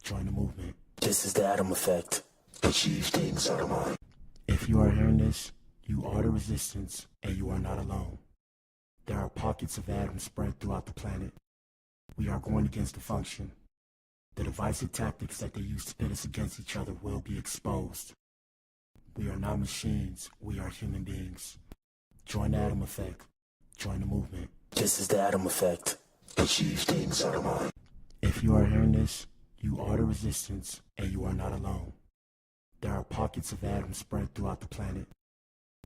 Join the movement. This is the Adam effect. Achieve things out of mind. If you are hearing this, you are the resistance, and you are not alone. There are pockets of atoms spread throughout the planet. We are going against the function. The divisive tactics that they use to pit us against each other will be exposed. We are not machines, we are human beings. Join the Adam effect. Join the movement. This is the Adam effect. Achieve things out of mind. If you are hearing this, you are the resistance, and you are not alone. There are pockets of atoms spread throughout the planet.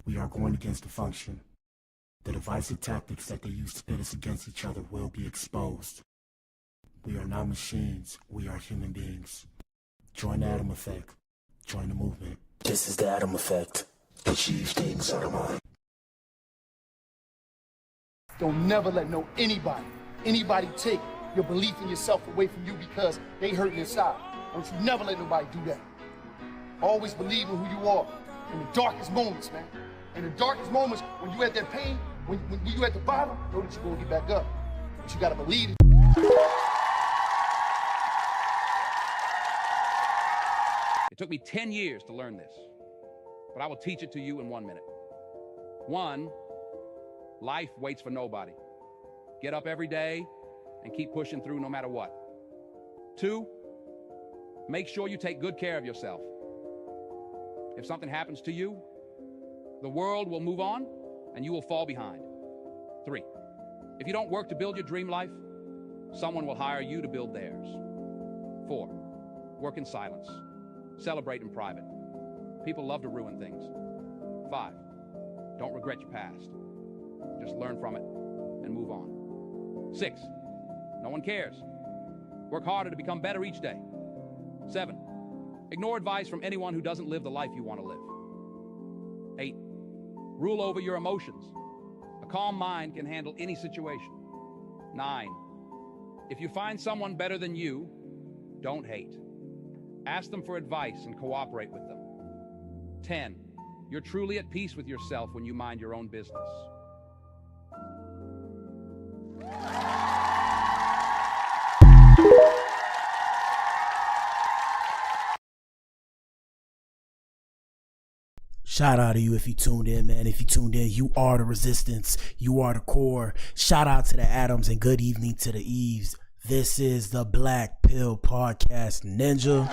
We are going against the function. The divisive tactics that they use to pit us against each other will be exposed. We are not machines, we are human beings. Join the Adam effect. Join the movement. This is the Adam effect. Achieve things out of mind. Don't never let anybody take your belief in yourself away from you because they hurting inside. Don't you never let nobody do that. Always believe in who you are in the darkest moments, man. In the darkest moments, when you at that pain, when you at the bottom, know that you're gonna get back up. But you gotta believe it. It took me 10 years to learn this, but I will teach it to you in 1 minute. 1, life waits for nobody. Get up every day and keep pushing through no matter what. 2, make sure you take good care of yourself. If something happens to you, the world will move on and you will fall behind. 3, if you don't work to build your dream life, someone will hire you to build theirs. 4, work in silence. Celebrate in private. People love to ruin things. 5, don't regret your past. Just learn from it and move on. 6, no one cares. Work harder to become better each day. 7, ignore advice from anyone who doesn't live the life you want to live. 8, rule over your emotions. A calm mind can handle any situation. 9, if you find someone better than you, don't hate. Ask them for advice and cooperate with them. 10, you're truly at peace with yourself when you mind your own business. Shout out to you if you tuned in, man. If you tuned in, you are the resistance. You are the core. Shout out to the Adams and good evening to the Eves. This is the Blac Pill Podcast Ninja.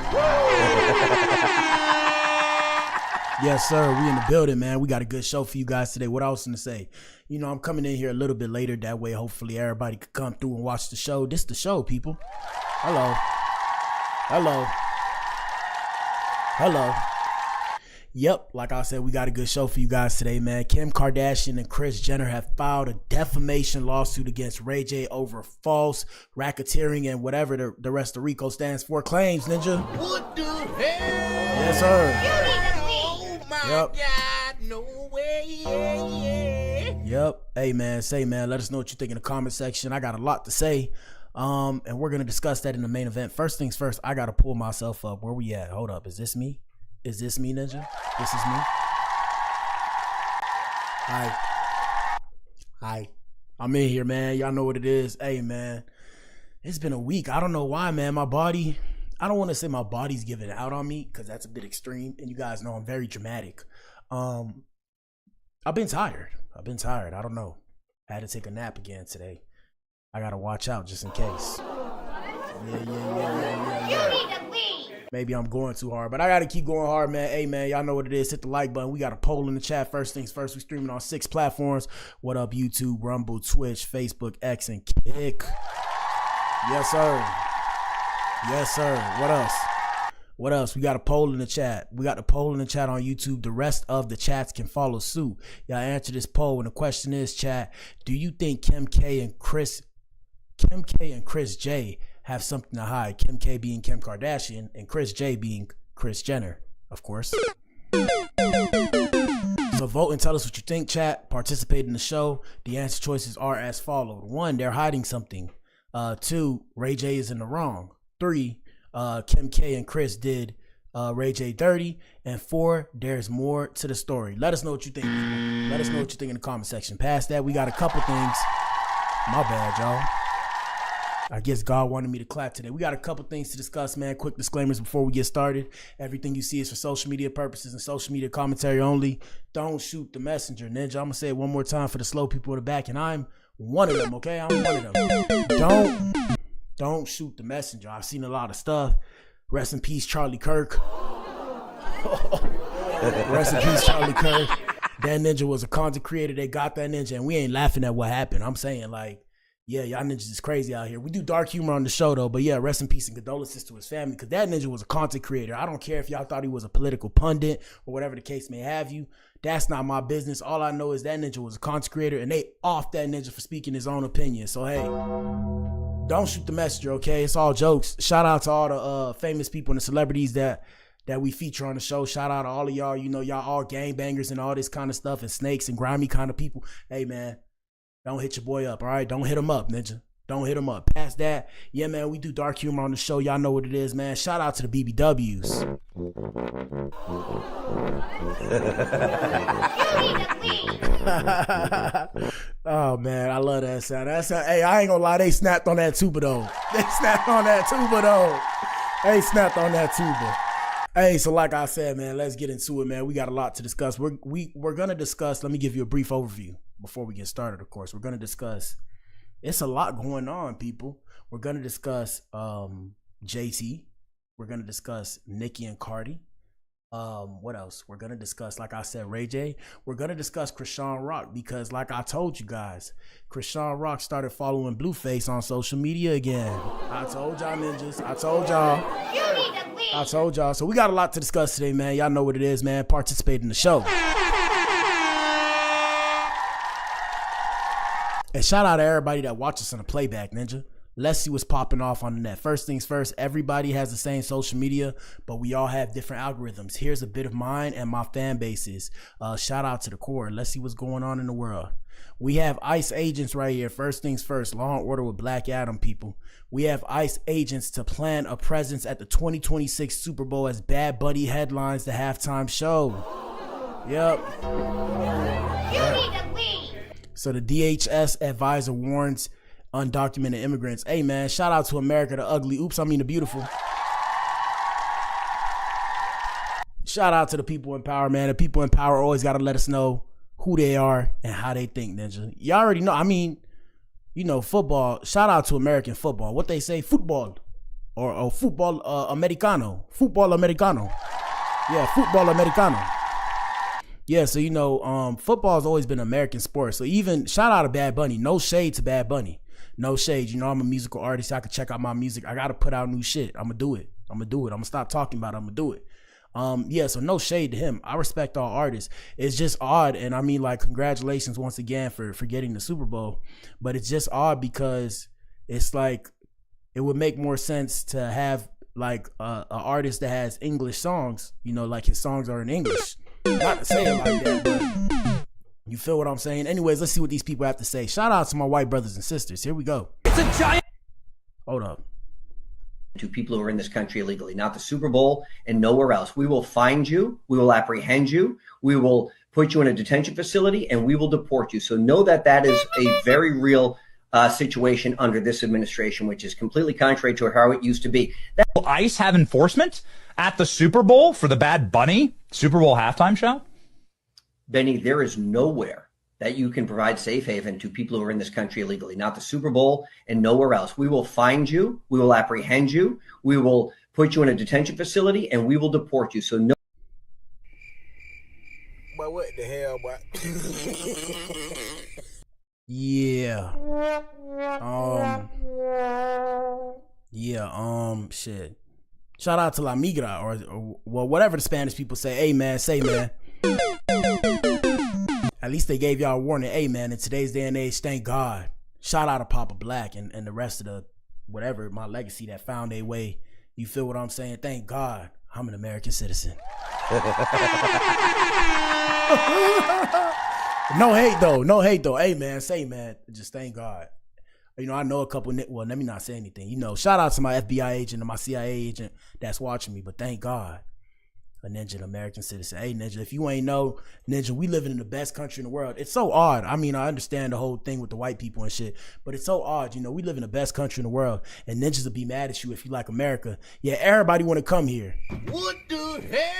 Yes, sir. We in the building, man. We got a good show for you guys today. What else to say? You know, I'm coming in here a little bit later. That way, hopefully, everybody could come through and watch the show. This the show, people. Hello. Hello. Hello. Yep, like I said, we got a good show for you guys today, man. Kim Kardashian and Kris Jenner have filed a defamation lawsuit against Ray J over false racketeering and whatever the rest of RICO stands for claims, Ninja. What the hell? Yes, sir. Oh my God, no way. Yep. Hey, man, let us know what you think in the comment section. I got a lot to say, and we're going to discuss that in the main event. First things first, I got to pull myself up. Where we at? Hold up. Is this me? Is this me, Ninja? This is me. Hi. I'm in here, man. Y'all know what it is. Hey, man. It's been a week. I don't know why, man. My body, I don't want to say my body's giving out on me because that's a bit extreme. And you guys know I'm very dramatic. I've been tired. I don't know. I had to take a nap again today. I got to watch out just in case. Yeah. Maybe I'm going too hard, but I got to keep going hard, man. Hey, man, y'all know what it is. Hit the like button. We got a poll in the chat. First things first, we streaming on 6 platforms. What up, YouTube, Rumble, Twitch, Facebook, X, and Kick. Yes, sir. What else? We got a poll in the chat. We got the poll in the chat on YouTube. The rest of the chats can follow suit. Y'all answer this poll, and the question is, chat, do you think Kim K and Kris J have something to hide? Kim K being Kim Kardashian and Kris J being Kris Jenner, of course. So vote and tell us what you think, chat. Participate in the show. The answer choices are as followed. 1, they're hiding something. 2, Ray J is in the wrong. 3, Kim K and Kris did Ray J dirty. And 4, there's more to the story. Let us know what you think, people. Let us know what you think in the comment section. Past that, we got a couple things. My bad, y'all. I guess God wanted me to clap today. We got a couple things to discuss, man. Quick disclaimers before we get started. Everything you see is for social media purposes and social media commentary only. Don't shoot the messenger, Ninja. I'm going to say it one more time for the slow people in the back, and I'm one of them, okay? I'm one of them. Don't shoot the messenger. I've seen a lot of stuff. Rest in peace, Charlie Kirk. Rest in peace, Charlie Kirk. That ninja was a content creator. They got that ninja, and we ain't laughing at what happened. I'm saying, like, yeah, y'all ninjas is crazy out here. We do dark humor on the show, though. But yeah, rest in peace and condolences to his family, because that ninja was a content creator. I don't care if y'all thought he was a political pundit or whatever the case may have you. That's not my business. All I know is that ninja was a content creator, and they off that ninja for speaking his own opinion. So, hey, don't shoot the messenger, okay? It's all jokes. Shout out to all the famous people and the celebrities that we feature on the show. Shout out to all of y'all. You know, y'all all gangbangers and all this kind of stuff and snakes and grimy kind of people. Hey, man. Don't hit your boy up, all right? Don't hit him up, Ninja. Don't hit him up. Past that, yeah, man, we do dark humor on the show. Y'all know what it is, man. Shout out to the BBWs. Oh, man, I love that sound. Hey, I ain't gonna lie, they snapped on that tuba, though. They snapped on that tuba, though. They snapped on that tuba. Hey, so like I said, man, let's get into it, man. We got a lot to discuss. We're gonna discuss. Let me give you a brief overview before we get started. Of course, we're gonna discuss. It's a lot going on, people. We're gonna discuss JT. We're gonna discuss Nicki and Cardi. What else? We're gonna discuss, like I said, Ray J. We're gonna discuss Krishan Rock, because, like I told you guys, Krishan Rock started following Blueface on social media again. I told y'all, ninjas. I told y'all. So we got a lot to discuss today, man. Y'all know what it is, man. Participate in the show. And shout out to everybody that watches on the playback, Ninja. Let's see what's popping off on the net. First things first, everybody has the same social media, but we all have different algorithms. Here's a bit of mine and my fan bases. Shout out to the core. Let's see what's going on in the world. We have ICE agents right here. First things first, Law & Order with Black Adam, people. We have ICE agents to plan a presence at the 2026 Super Bowl as Bad Bunny headlines the halftime show. Yep. So the DHS advisor warns undocumented immigrants. Hey, man, shout out to America the Ugly. Oops, I mean the beautiful. Shout out to the people in power, man. The people in power always got to let us know who they are and how they think, Ninja. You already know. I mean, you know, football. Shout out to American football. What they say, football or football americano. Football americano. Yeah, football americano. Yeah, so, you know, football has always been an American sport. So even shout out to Bad Bunny. No shade to Bad Bunny. No shade. You know, I'm a musical artist. I can check out my music. I got to put out new shit. I'm going to do it. I'm going to stop talking about it. I'm going to do it. Yeah, so no shade to him. I respect all artists. It's just odd. And I mean, like, congratulations once again for getting the Super Bowl. But it's just odd because it's like it would make more sense to have like a artist that has English songs, you know, like his songs are in English. Not to say it like that, but you feel what I'm saying? Anyways, let's see what these people have to say. Shout out to my white brothers and sisters. Here we go. It's a giant. Hold up. To people who are in this country illegally, not the Super Bowl and nowhere else. We will find you. We will apprehend you. We will put you in a detention facility and we will deport you. So know that that is a very real situation under this administration, which is completely contrary to how it used to be. Will ICE have enforcement at the Super Bowl for the Bad Bunny Super Bowl halftime show? Benny, there is nowhere that you can provide safe haven to people who are in this country illegally, not the Super Bowl and nowhere else. We will find you. We will apprehend you. We will put you in a detention facility and we will deport you. So no. But what the hell, boy? Yeah. Shit. Shout out to La Migra or well, whatever the Spanish people say. Hey, man, say, man. At least they gave y'all a warning. Hey, man, in today's day and age, thank God. Shout out to Papa Black and the rest of the whatever, my legacy that found their way. You feel what I'm saying? Thank God I'm an American citizen. No hate though. Hey, man, say, man, just thank God. You know, I know a couple, well, let me not say anything. You know, shout out to my FBI agent and my CIA agent that's watching me, but thank God. A Ninja, an American citizen. Hey, Ninja, if you ain't know, Ninja, we living in the best country in the world. It's so odd. I mean, I understand the whole thing with the white people and shit, but it's so odd. You know, we live in the best country in the world, and Ninjas will be mad at you if you like America. Yeah, everybody want to come here. What the hell?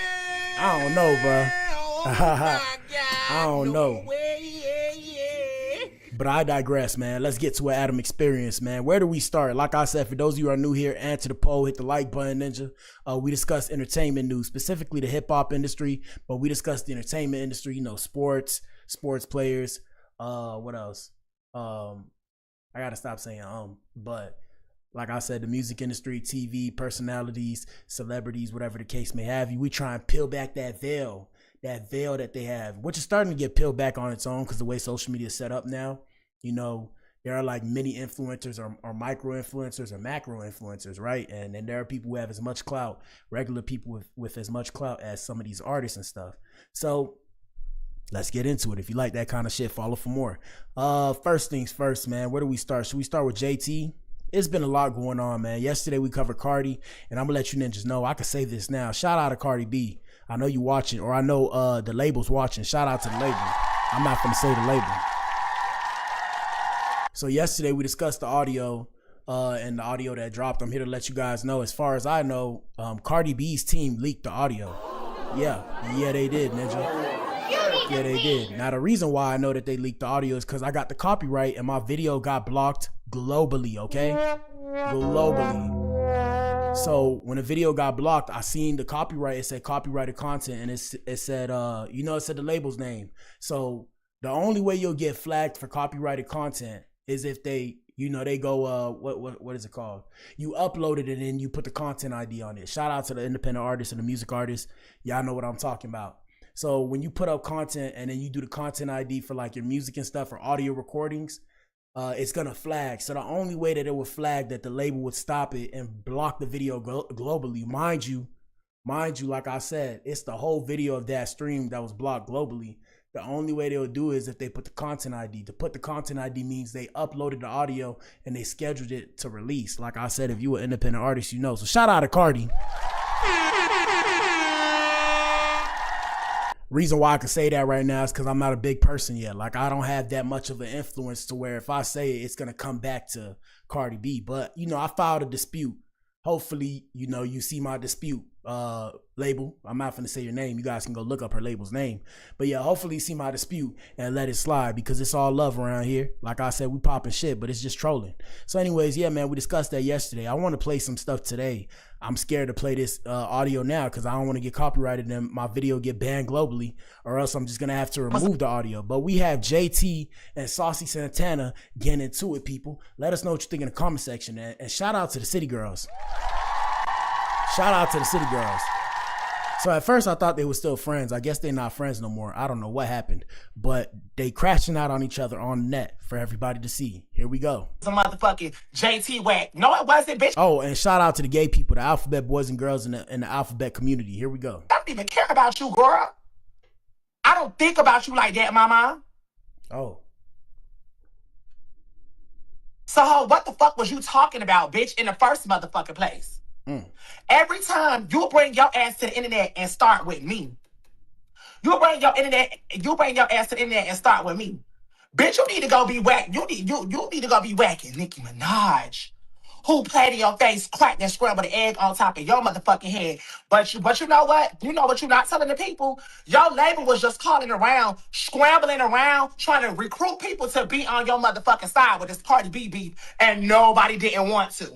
I don't know, bro. Oh my God. I don't know. Yeah. But I digress, man. Let's get to what Adam experienced, man. Where do we start? Like I said, for those of you who are new here, answer the poll, hit the like button, Ninja. We discussed entertainment news, specifically the hip-hop industry, but we discussed the entertainment industry, you know, sports players. What else? I got to stop saying but like I said, the music industry, TV, personalities, celebrities, whatever the case may have you, we try and peel back that veil that they have, which is starting to get peeled back on its own because the way social media is set up now, you know, there are like mini influencers or micro influencers or macro influencers, right? And then there are people who have as much clout, regular people with as much clout as some of these artists and stuff. So let's get into it. If you like that kind of shit, follow for more. First things first, man. Where do we start? Should we start with JT? It's been a lot going on, man. Yesterday we covered Cardi, and I'm gonna let you ninjas know. I can say this now. Shout out to Cardi B. I know you watching, or I know the label's watching. Shout out to the label. I'm not gonna say the label. So yesterday we discussed the audio and the audio that dropped. I'm here to let you guys know. As far as I know, Cardi B's team leaked the audio. Yeah, they did, Ninja. Yeah, they did. Now, the reason why I know that they leaked the audio is because I got the copyright and my video got blocked globally, okay? Globally. So when the video got blocked, I seen the copyright. It said copyrighted content, and it said, it said the label's name. So the only way you'll get flagged for copyrighted content is if they go, what is it called? You upload it and then you put the content ID on it. Shout out to the independent artists and the music artists. Y'all know what I'm talking about. So when you put up content and then you do the content ID for like your music and stuff or audio recordings, it's gonna flag. So the only way that it would flag, that the label would stop it and block the video globally, mind you, like I said, it's the whole video of that stream that was blocked globally. The only way they'll do is if they put the content ID. To put the content ID means they uploaded the audio and they scheduled it to release. Like I said, if you were an independent artist, you know. So shout out to Cardi. Reason why I can say that right now is because I'm not a big person yet. Like, I don't have that much of an influence to where if I say it, it's going to come back to Cardi B. But, I filed a dispute. Hopefully, you see my dispute label. I'm not going to say your name. You guys can go look up her label's name. But yeah, hopefully you see my dispute and let it slide because it's all love around here. Like I said, we popping shit, but it's just trolling. So anyways, yeah, man, we discussed that yesterday. I want to play some stuff today. I'm scared to play this audio now because I don't want to get copyrighted and my video get banned globally, or else I'm just going to have to remove the audio. But we have JT and Saucy Santana getting into it, people. Let us know what you think in the comment section. And shout out to the City Girls. Shout out to the City Girls. So at first I thought they were still friends. I guess they're not friends no more. I don't know what happened, but they crashing out on each other on the net for everybody to see. Here we go. Some motherfucking JT whack. No, it wasn't, bitch. Oh, and shout out to the gay people, the alphabet boys and girls in the alphabet community. Here we go. I don't even care about you, girl. I don't think about you like that, mama. Oh. So what the fuck was you talking about, bitch, in the first motherfucking place? Every time you bring your ass to the internet and start with me, you bring your ass to the internet and start with me. Bitch, you need to go be whack. You need to go be whacking Nicki Minaj, who played in your face, cracked and scrambled the egg on top of your motherfucking head. But you know what? You know what you're not telling the people? Your label was just calling around, scrambling around, trying to recruit people to be on your motherfucking side with this Cardi B beef, and nobody didn't want to.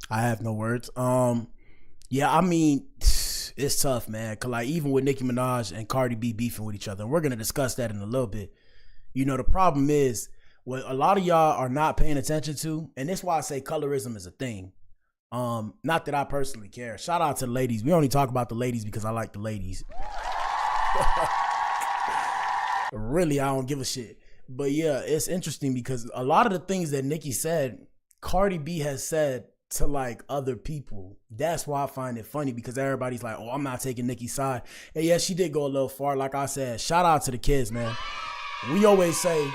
I have no words. Yeah, I mean, it's tough, man. Cause like even with Nicki Minaj and Cardi B beefing with each other, and we're gonna discuss that in a little bit. The problem is what a lot of y'all are not paying attention to, and that's why I say colorism is a thing. Not that I personally care. Shout out to the ladies. We only talk about the ladies because I like the ladies. Really, I don't give a shit. But yeah, it's interesting because a lot of the things that Nicki said, Cardi B has said to like other people. That's why I find it funny, because everybody's like, oh, I'm not taking Nicki's side. And yeah, she did go a little far. Like I said, shout out to the kids, man. We always say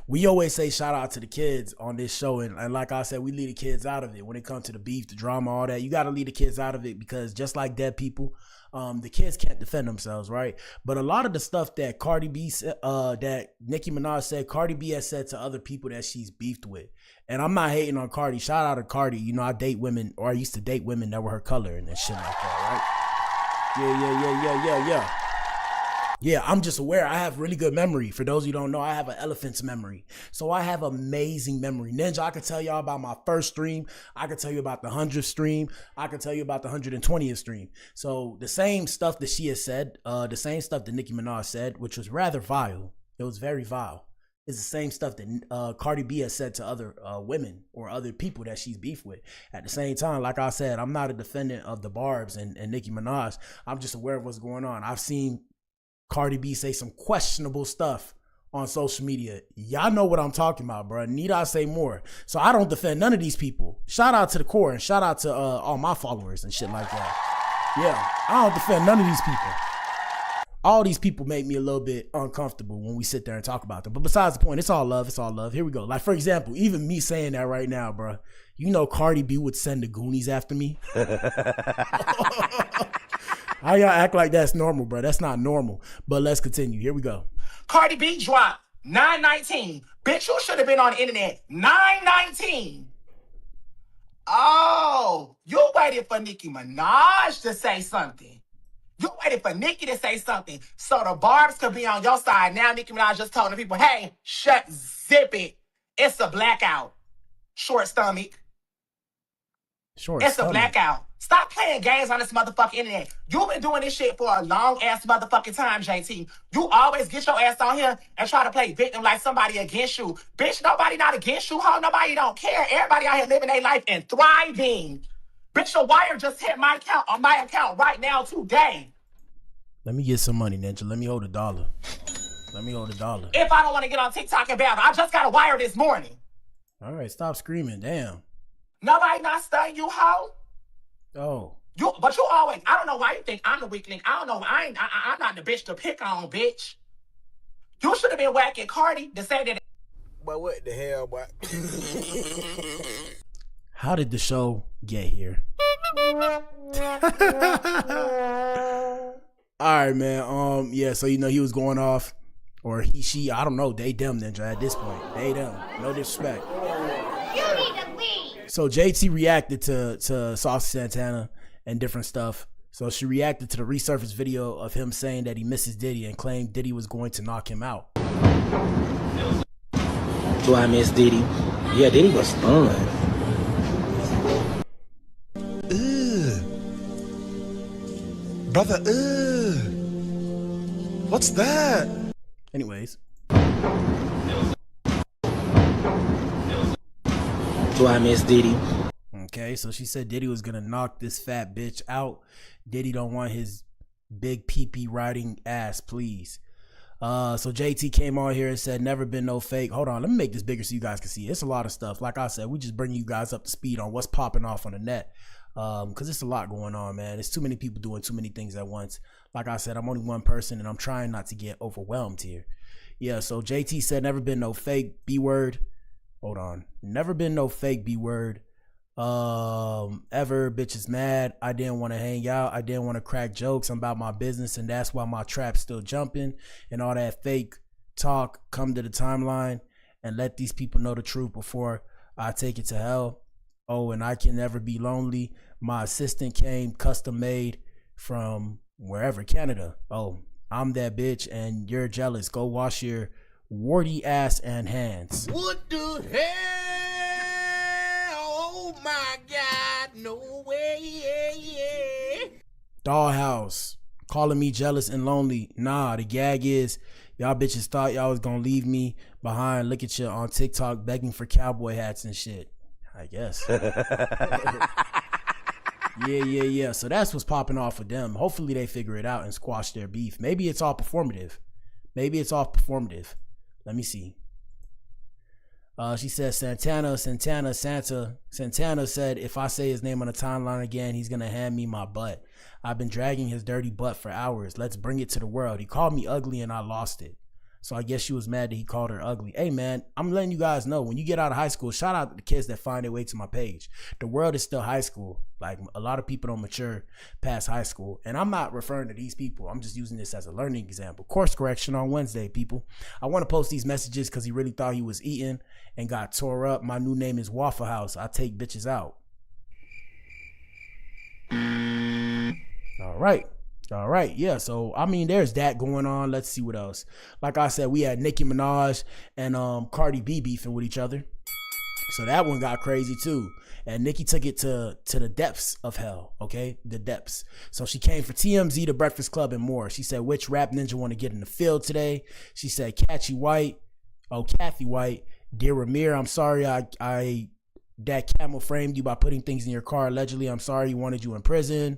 we always say shout out to the kids on this show, and like I said, we leave the kids out of it when it comes to the beef, the drama, all that. You got to leave the kids out of it because just like dead people, the kids can't defend themselves, right? But a lot of the stuff that Cardi B, that Nicki Minaj said, Cardi B has said to other people that she's beefed with. And I'm not hating on Cardi. Shout out to Cardi. You know, I date women, or I used to date women that were her color and shit like that, right? Yeah. Yeah, I'm just aware. I have really good memory. For those of you who don't know, I have an elephant's memory. So I have amazing memory. Ninja, I could tell y'all about my first stream. I could tell you about the 100th stream. I could tell you about the 120th stream. So the same stuff that she has said, the same stuff that Nicki Minaj said, which was rather vile. It was very vile. It's the same stuff that Cardi B has said to other women or other people that she's beefed with. At the same time, like I said, I'm not a defendant of the Barbs and Nicki Minaj. I'm just aware of what's going on. I've seen Cardi B say some questionable stuff on social media. Y'all know what I'm talking about, bro. Need I say more? So I don't defend none of these people. Shout out to the core and shout out to all my followers and shit like that. Yeah, I don't defend none of these people. All these people make me a little bit uncomfortable when we sit there and talk about them. But besides the point, it's all love. It's all love. Here we go. Like, for example, even me saying that right now, bro. You know Cardi B would send the Goonies after me. How y'all act like that's normal, bro? That's not normal. But let's continue. Here we go. Cardi B dropped 919. Bitch, you should have been on the internet. 919. Oh, you waited for Nicki Minaj to say something. You waited for Nicki to say something so the Barbs could be on your side. Now Nicki Minaj just told the people, hey, zip it. It's a blackout. Short stomach. It's a blackout. Stop playing games on this motherfucking internet. You've been doing this shit for a long ass motherfucking time, JT. You always get your ass on here and try to play victim like somebody against you. Bitch, nobody not against you, ho. Nobody don't care. Everybody out here living their life and thriving. Bitch, your wire just hit my account on my account right now today. Let me get some money, Ninja. Let me hold $1. Let me hold $1. If I don't want to get on TikTok and battle, I just got a wire this morning. All right, stop screaming. Damn. Nobody not stunning you, ho. Oh. But you always, I don't know why you think I'm the weakling. I don't know. I'm not the bitch to pick on, bitch. You should have been whacking Cardi to say that. But what the hell, boy? How did the show get here? All right, man. Yeah, so you know he was going off, or he, she, I don't know. They, them, Ninja at this point. They, them. No disrespect. You need to leave. So JT reacted to Saucy Santana and different stuff. So she reacted to the resurfaced video of him saying that he misses Diddy and claimed Diddy was going to knock him out. Do I miss Diddy? Yeah, Diddy was fun. Brother, what's that? Anyways. Do I miss Diddy? Okay, so she said Diddy was gonna knock this fat bitch out. Diddy don't want his big pee-pee riding ass, please. So JT came on here and said, never been no fake. Hold on, let me make this bigger so you guys can see. It's a lot of stuff. Like I said, we just bring you guys up to speed on what's popping off on the net. Because it's a lot going on, man. There's too many people doing too many things at once. Like I said, I'm only one person and I'm trying not to get overwhelmed here. Yeah, so JT said, never been no fake B-word. Hold on. Never been no fake B-word. Ever. Bitch is mad. I didn't want to hang out. I didn't want to crack jokes. I'm about my business and that's why my trap's still jumping. And all that fake talk, come to the timeline and let these people know the truth before I take it to hell. Oh, and I can never be lonely. My assistant came custom made from wherever, Canada. Oh, I'm that bitch and you're jealous. Go wash your warty ass and hands. What the hell? Oh my God, no way. Dollhouse, calling me jealous and lonely. Nah, the gag is y'all bitches thought y'all was gonna leave me behind. Look at you on TikTok begging for cowboy hats and shit. I guess. Yeah. So that's what's popping off with them. Hopefully they figure it out and squash their beef. Maybe it's all performative. Let me see. She said Santana said if I say his name on the timeline again, he's gonna hand me my butt. I've been dragging his dirty butt for hours. Let's bring it to the world. He called me ugly and I lost it. So I guess she was mad that he called her ugly. Hey man, I'm letting you guys know, when you get out of high school, shout out to the kids that find their way to my page. The world is still high school. Like, a lot of people don't mature past high school. And I'm not referring to these people. I'm just using this as a learning example. Course correction on Wednesday, people. I want to post these messages because he really thought he was eating and got tore up. My new name is Waffle House. I take bitches out. All right. Yeah. So, I mean, there's that going on. Let's see what else. Like I said, we had Nicki Minaj and Cardi B beefing with each other. So that one got crazy too. And Nicki took it to the depths of hell. Okay. The depths. So she came for TMZ, The Breakfast Club, and more. She said, which rap ninja want to get in the field today? She said, Kathy White. Dear Ramir, I'm sorry that camel framed you by putting things in your car. Allegedly, I'm sorry he wanted you in prison.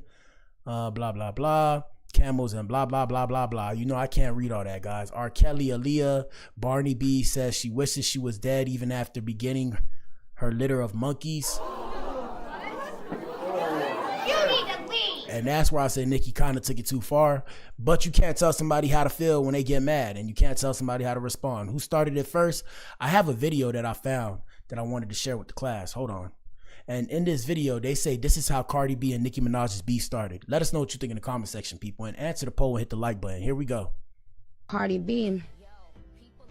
Blah, blah, blah. Camels and blah, blah, blah, blah, blah. You know, I can't read all that, guys. R. Kelly, Aaliyah, Barney B says she wishes she was dead even after beginning her litter of monkeys. You need to leave. And that's where I say Nicki kind of took it too far. But you can't tell somebody how to feel when they get mad, and you can't tell somebody how to respond. Who started it first? I have a video that I found that I wanted to share with the class. Hold on. And in this video, they say this is how Cardi B and Nicki Minaj's beef started. Let us know what you think in the comment section, people, and answer the poll and hit the like button. Here we go. Cardi B,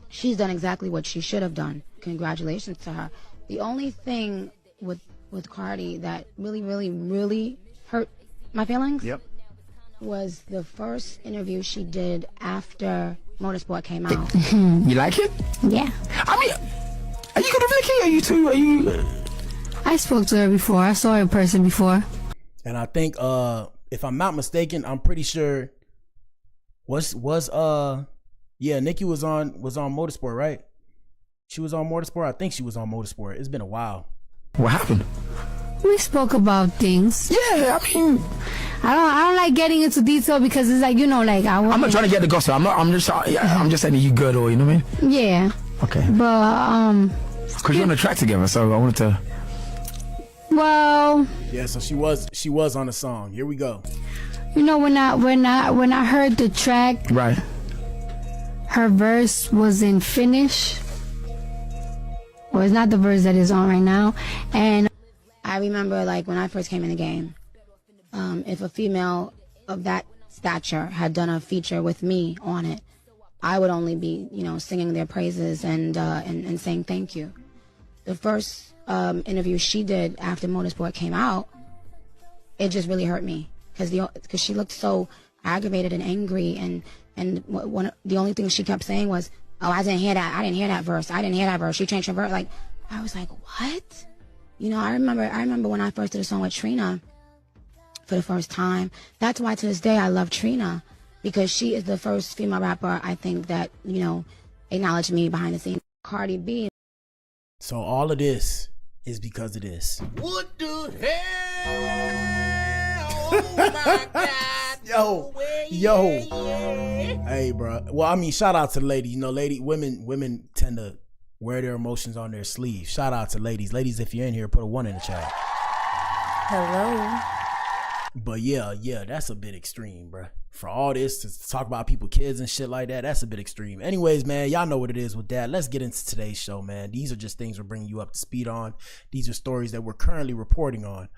she's done exactly what she should have done. Congratulations to her. The only thing with Cardi that really hurt my feelings was the first interview she did after Motorsport came out. You like it? Yeah. I mean, are you gonna Vicky? I spoke to her before. I saw her in person before. And I think if I'm not mistaken, I'm pretty sure Nicki was on Motorsport, right? She was on Motorsport. I think she was on Motorsport. It's been a while. What happened? We spoke about things. Yeah, I mean, I don't like getting into detail because it's like, you know, like I'm not trying to get the gossip. I'm just saying, are you good, or you know what I mean? Yeah. Okay. But because you're on the track together, so I wanted to. Well. Yeah, so she was on the song. Here we go. You know, when I heard the track, right, her verse was in Finnish. Well, it's not the verse that is on right now. And I remember, like, when I first came in the game, if a female of that stature had done a feature with me on it, I would only be, you know, singing their praises and saying thank you. The first interview she did after Motorsport came out, it just really hurt me because she looked so aggravated and angry, and the only thing she kept saying was, "Oh, I didn't hear that verse. She changed her verse." Like, I was like, what? You know, I remember when I first did a song with Trina for the first time. That's why to this day I love Trina, because she is the first female rapper I think that, you know, acknowledged me behind the scenes. Cardi B. So all of this is because of this. What the hell? Oh my God. Yo. Hey, bro. Well, I mean, shout out to the ladies. You know, women tend to wear their emotions on their sleeves. Shout out to ladies. Ladies, if you're in here, put a 1 in the chat. Hello. But yeah, that's a bit extreme, bro. For all this to talk about people, kids and shit like that, that's a bit extreme. Anyways, man, y'all know what it is with that. Let's get into today's show, man. These are just things we're bringing you up to speed on. These are stories that we're currently reporting on.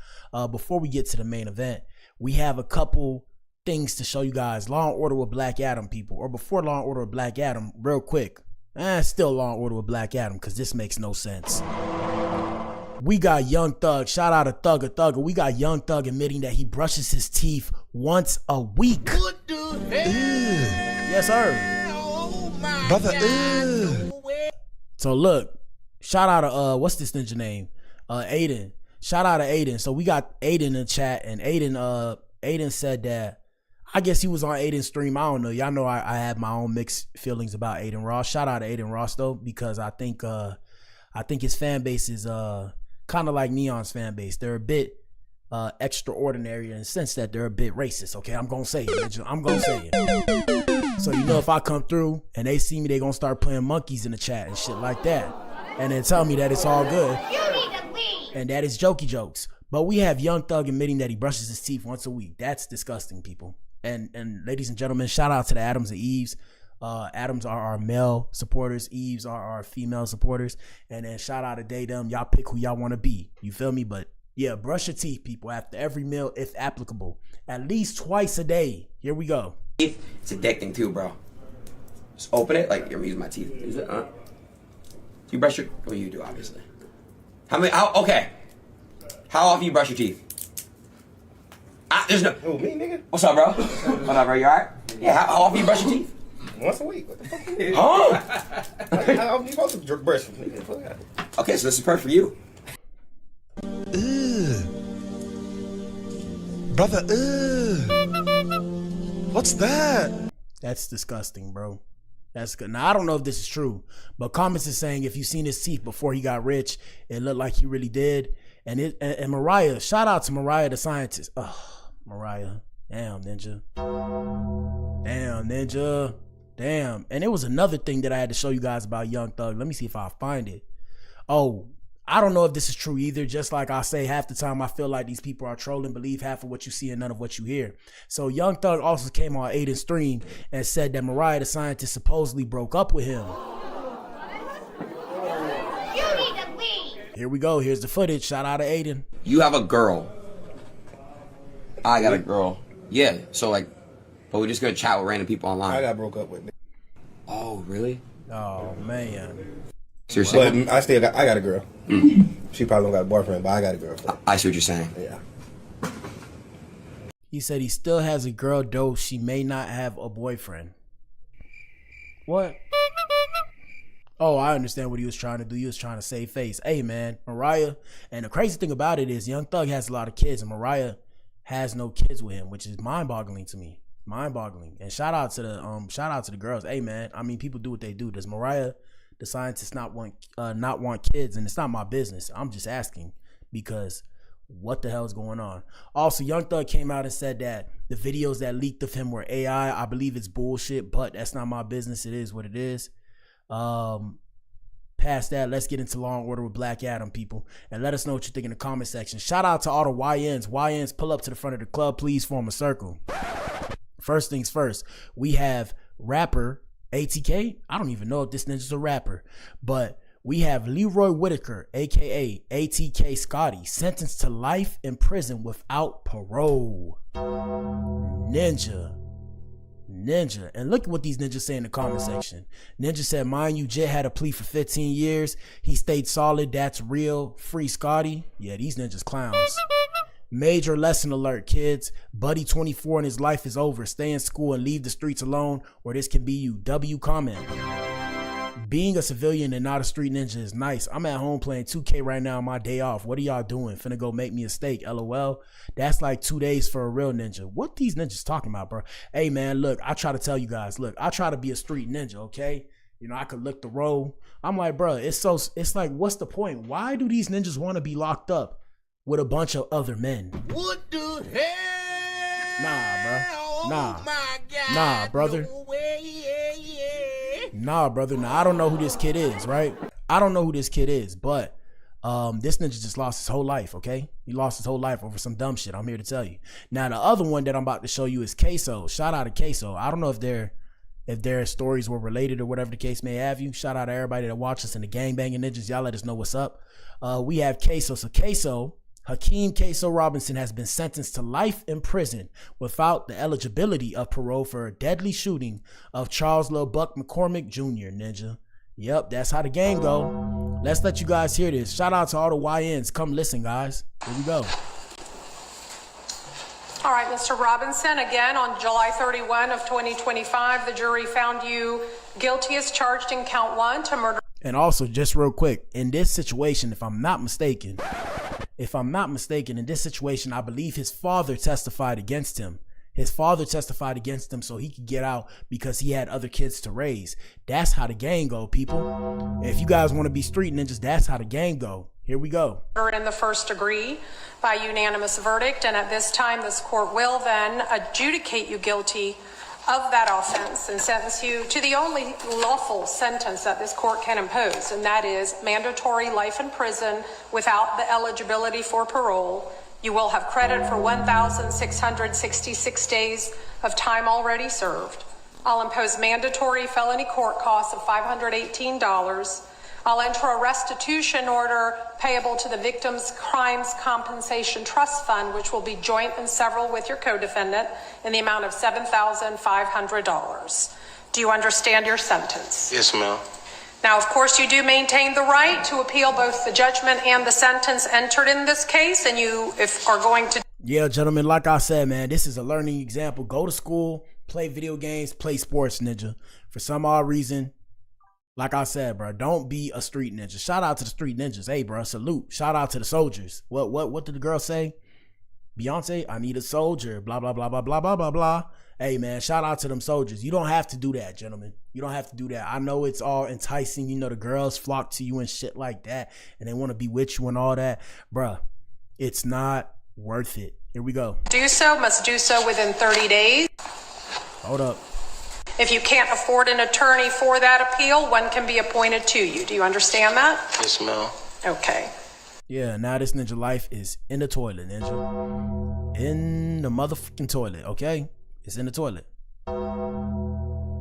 Before we get to the main event, we have a couple things to show you guys. Law and Order with Black Adam, people. Or before Law and Order with Black Adam, real quick. Still Law and Order with Black Adam, because this makes no sense. We got Young Thug. Shout out to Thugger. We got Young Thug admitting that he brushes his teeth once a week. What the hell? Yes, sir. Oh my Brother, God. So look, shout out to what's this ninja name? Aiden. Shout out to Aiden. So we got Aiden in the chat, and Aiden said that, I guess he was on Aiden's stream. I don't know. Y'all know I have my own mixed feelings about Aiden Ross. Shout out to Aiden Ross though, because I think his fan base is kind of like Neon's fan base. They're a bit extraordinary in the sense that they're a bit racist. Okay, I'm gonna say it. I'm gonna say it. So you know, if I come through and they see me, they gonna start playing monkeys in the chat and shit like that, and then tell me that it's all good. You need to leave. And that is jokey jokes. But we have Young Thug admitting that he brushes his teeth once a week. That's disgusting, people. And ladies and gentlemen, shout out to the Adams and Eves. Adams are our male supporters. Eves are our female supporters. And then shout out to they, them. Y'all pick who y'all want to be. You feel me? But yeah, brush your teeth, people, after every meal, if applicable. At least twice a day. Here we go. It's addicting too, bro. Just open it. Like, I'm using my teeth. Is it? You brush your... Well, you do, obviously. Okay. How often you brush your teeth? There's no... Who, me, nigga? What's up, bro? What up, bro? You alright? Yeah, how often you brush your teeth? Once a week. What the fuck? Oh! How often you supposed to brush? Okay, so this is perfect for you. Brother, what's that? That's disgusting, bro. That's good. Now, I don't know if this is true, but comments is saying if you seen his teeth before he got rich, it looked like he really did. And Mariah, shout out to Mariah the scientist. Oh, Mariah. Damn, Ninja. Damn, Ninja. Damn. And it was another thing that I had to show you guys about Young Thug. Let me see if I find it. Oh, I don't know if this is true either. Just like I say, half the time I feel like these people are trolling, believe half of what you see and none of what you hear. So Young Thug also came on Aiden's stream and said that Mariah the scientist supposedly broke up with him. You need to leave. Here we go. Here's the footage. Shout out to Aiden. You have a girl. I got a girl. Yeah, so like, but we're just gonna chat with random people online. I got broke up with. Oh, really? Oh, man. Seriously? But I got a girl. She probably don't got a boyfriend, but I got a girl. I see what you're saying. Yeah. He said he still has a girl, though she may not have a boyfriend. What? Oh, I understand what he was trying to do. He was trying to save face. Hey, man, Mariah. And the crazy thing about it is Young Thug has a lot of kids, and Mariah has no kids with him, which is mind-boggling to me. Mind-boggling. And shout out to the girls. Hey, man. I mean, people do what they do. Does Mariah the scientists not want kids? And it's not my business. I'm just asking because what the hell is going on? Also, Young Thug came out and said that the videos that leaked of him were AI. I believe it's bullshit, but that's not my business. It is what it is. Past that, let's get into Law and Order with Black Adam, people, and let us know what you think in the comment section. Shout out to all the YNs, pull up to the front of the club, please form a circle. First things first, we have rapper ATK. I don't even know if this ninja's a rapper, but we have Leroy Whitaker, aka ATK Scotty, sentenced to life in prison without parole. Ninja. And look at what these ninjas say in the comment section. Ninja said, mind you, Jet had a plea for 15 years. He stayed solid. That's real. Free Scotty. Yeah, these ninjas clowns. Major lesson alert, kids. Buddy 24 and his life is over. Stay in school and leave the streets alone, or this can be you. W comment. Being a civilian and not a street ninja is nice. I'm at home playing 2K right now on my day off. What are y'all doing? Finna go make me a steak. LOL. That's like 2 days for a real ninja. What these ninjas talking about, bro? Hey, man, look, I try to tell you guys, look, I try to be a street ninja, okay? You know, I could look the role. I'm like, bro, it's like, what's the point? Why do these ninjas want to be locked up with a bunch of other men? What the hell? Nah, bro. Nah. Oh my God. Nah, brother. No way. Nah, brother. Now, I don't know who this kid is, right? I don't know who this kid is, but this ninja just lost his whole life, okay? He lost his whole life over some dumb shit. I'm here to tell you. Now, the other one that I'm about to show you is Queso. Shout out to Queso. I don't know if their stories were related or whatever the case may have you. Shout out to everybody that watch us in the gangbanging ninjas. Y'all let us know what's up. We have Queso. So Queso, Hakeem Queso Robinson, has been sentenced to life in prison without the eligibility of parole for a deadly shooting of Charles Lil Buck McCormick Jr. Ninja. Yep, that's how the game go. Let's let you guys hear this. Shout out to all the YNs. Come listen, guys. Here we go. All right, Mr. Robinson, again, on July 31 of 2025, the jury found you guilty as charged in count 1 to murder. And also, just real quick, in this situation, if I'm not mistaken, in this situation, I believe his father testified against him. His father testified against him so he could get out because he had other kids to raise. That's how the game go, people. If you guys want to be street ninjas, that's how the game go. Here we go. In the first degree by unanimous verdict, and at this time, this court will then adjudicate you guilty of that offense and sentence you to the only lawful sentence that this court can impose, and that is mandatory life in prison without the eligibility for parole. You will have credit for 1,666 days of time already served. I'll impose mandatory felony court costs of $518. I'll enter a restitution order payable to the Victims' Crimes Compensation Trust Fund, which will be joint and several with your co-defendant, in the amount of $7,500. Do you understand your sentence? Yes, ma'am. Now, of course, you do maintain the right to appeal both the judgment and the sentence entered in this case, and you are going to... Yeah, gentlemen, like I said, man, this is a learning example. Go to school, play video games, play sports, ninja. For some odd reason, like I said, bro, don't be a street ninja. Shout out to the street ninjas. Hey, bro, salute. Shout out to the soldiers. What did the girl say? Beyonce, I need a soldier. Blah, blah, blah, blah, blah, blah, blah, blah. Hey, man, shout out to them soldiers. You don't have to do that, gentlemen. You don't have to do that. I know it's all enticing. You know, the girls flock to you and shit like that, and they want to be with you and all that. Bruh, it's not worth it. Here we go. Do so, must do so within 30 days. Hold up. If you can't afford an attorney for that appeal, one can be appointed to you. Do you understand that? Yes, ma'am. Okay. Yeah, now this ninja life is in the toilet, ninja. In the motherfucking toilet, okay? It's in the toilet.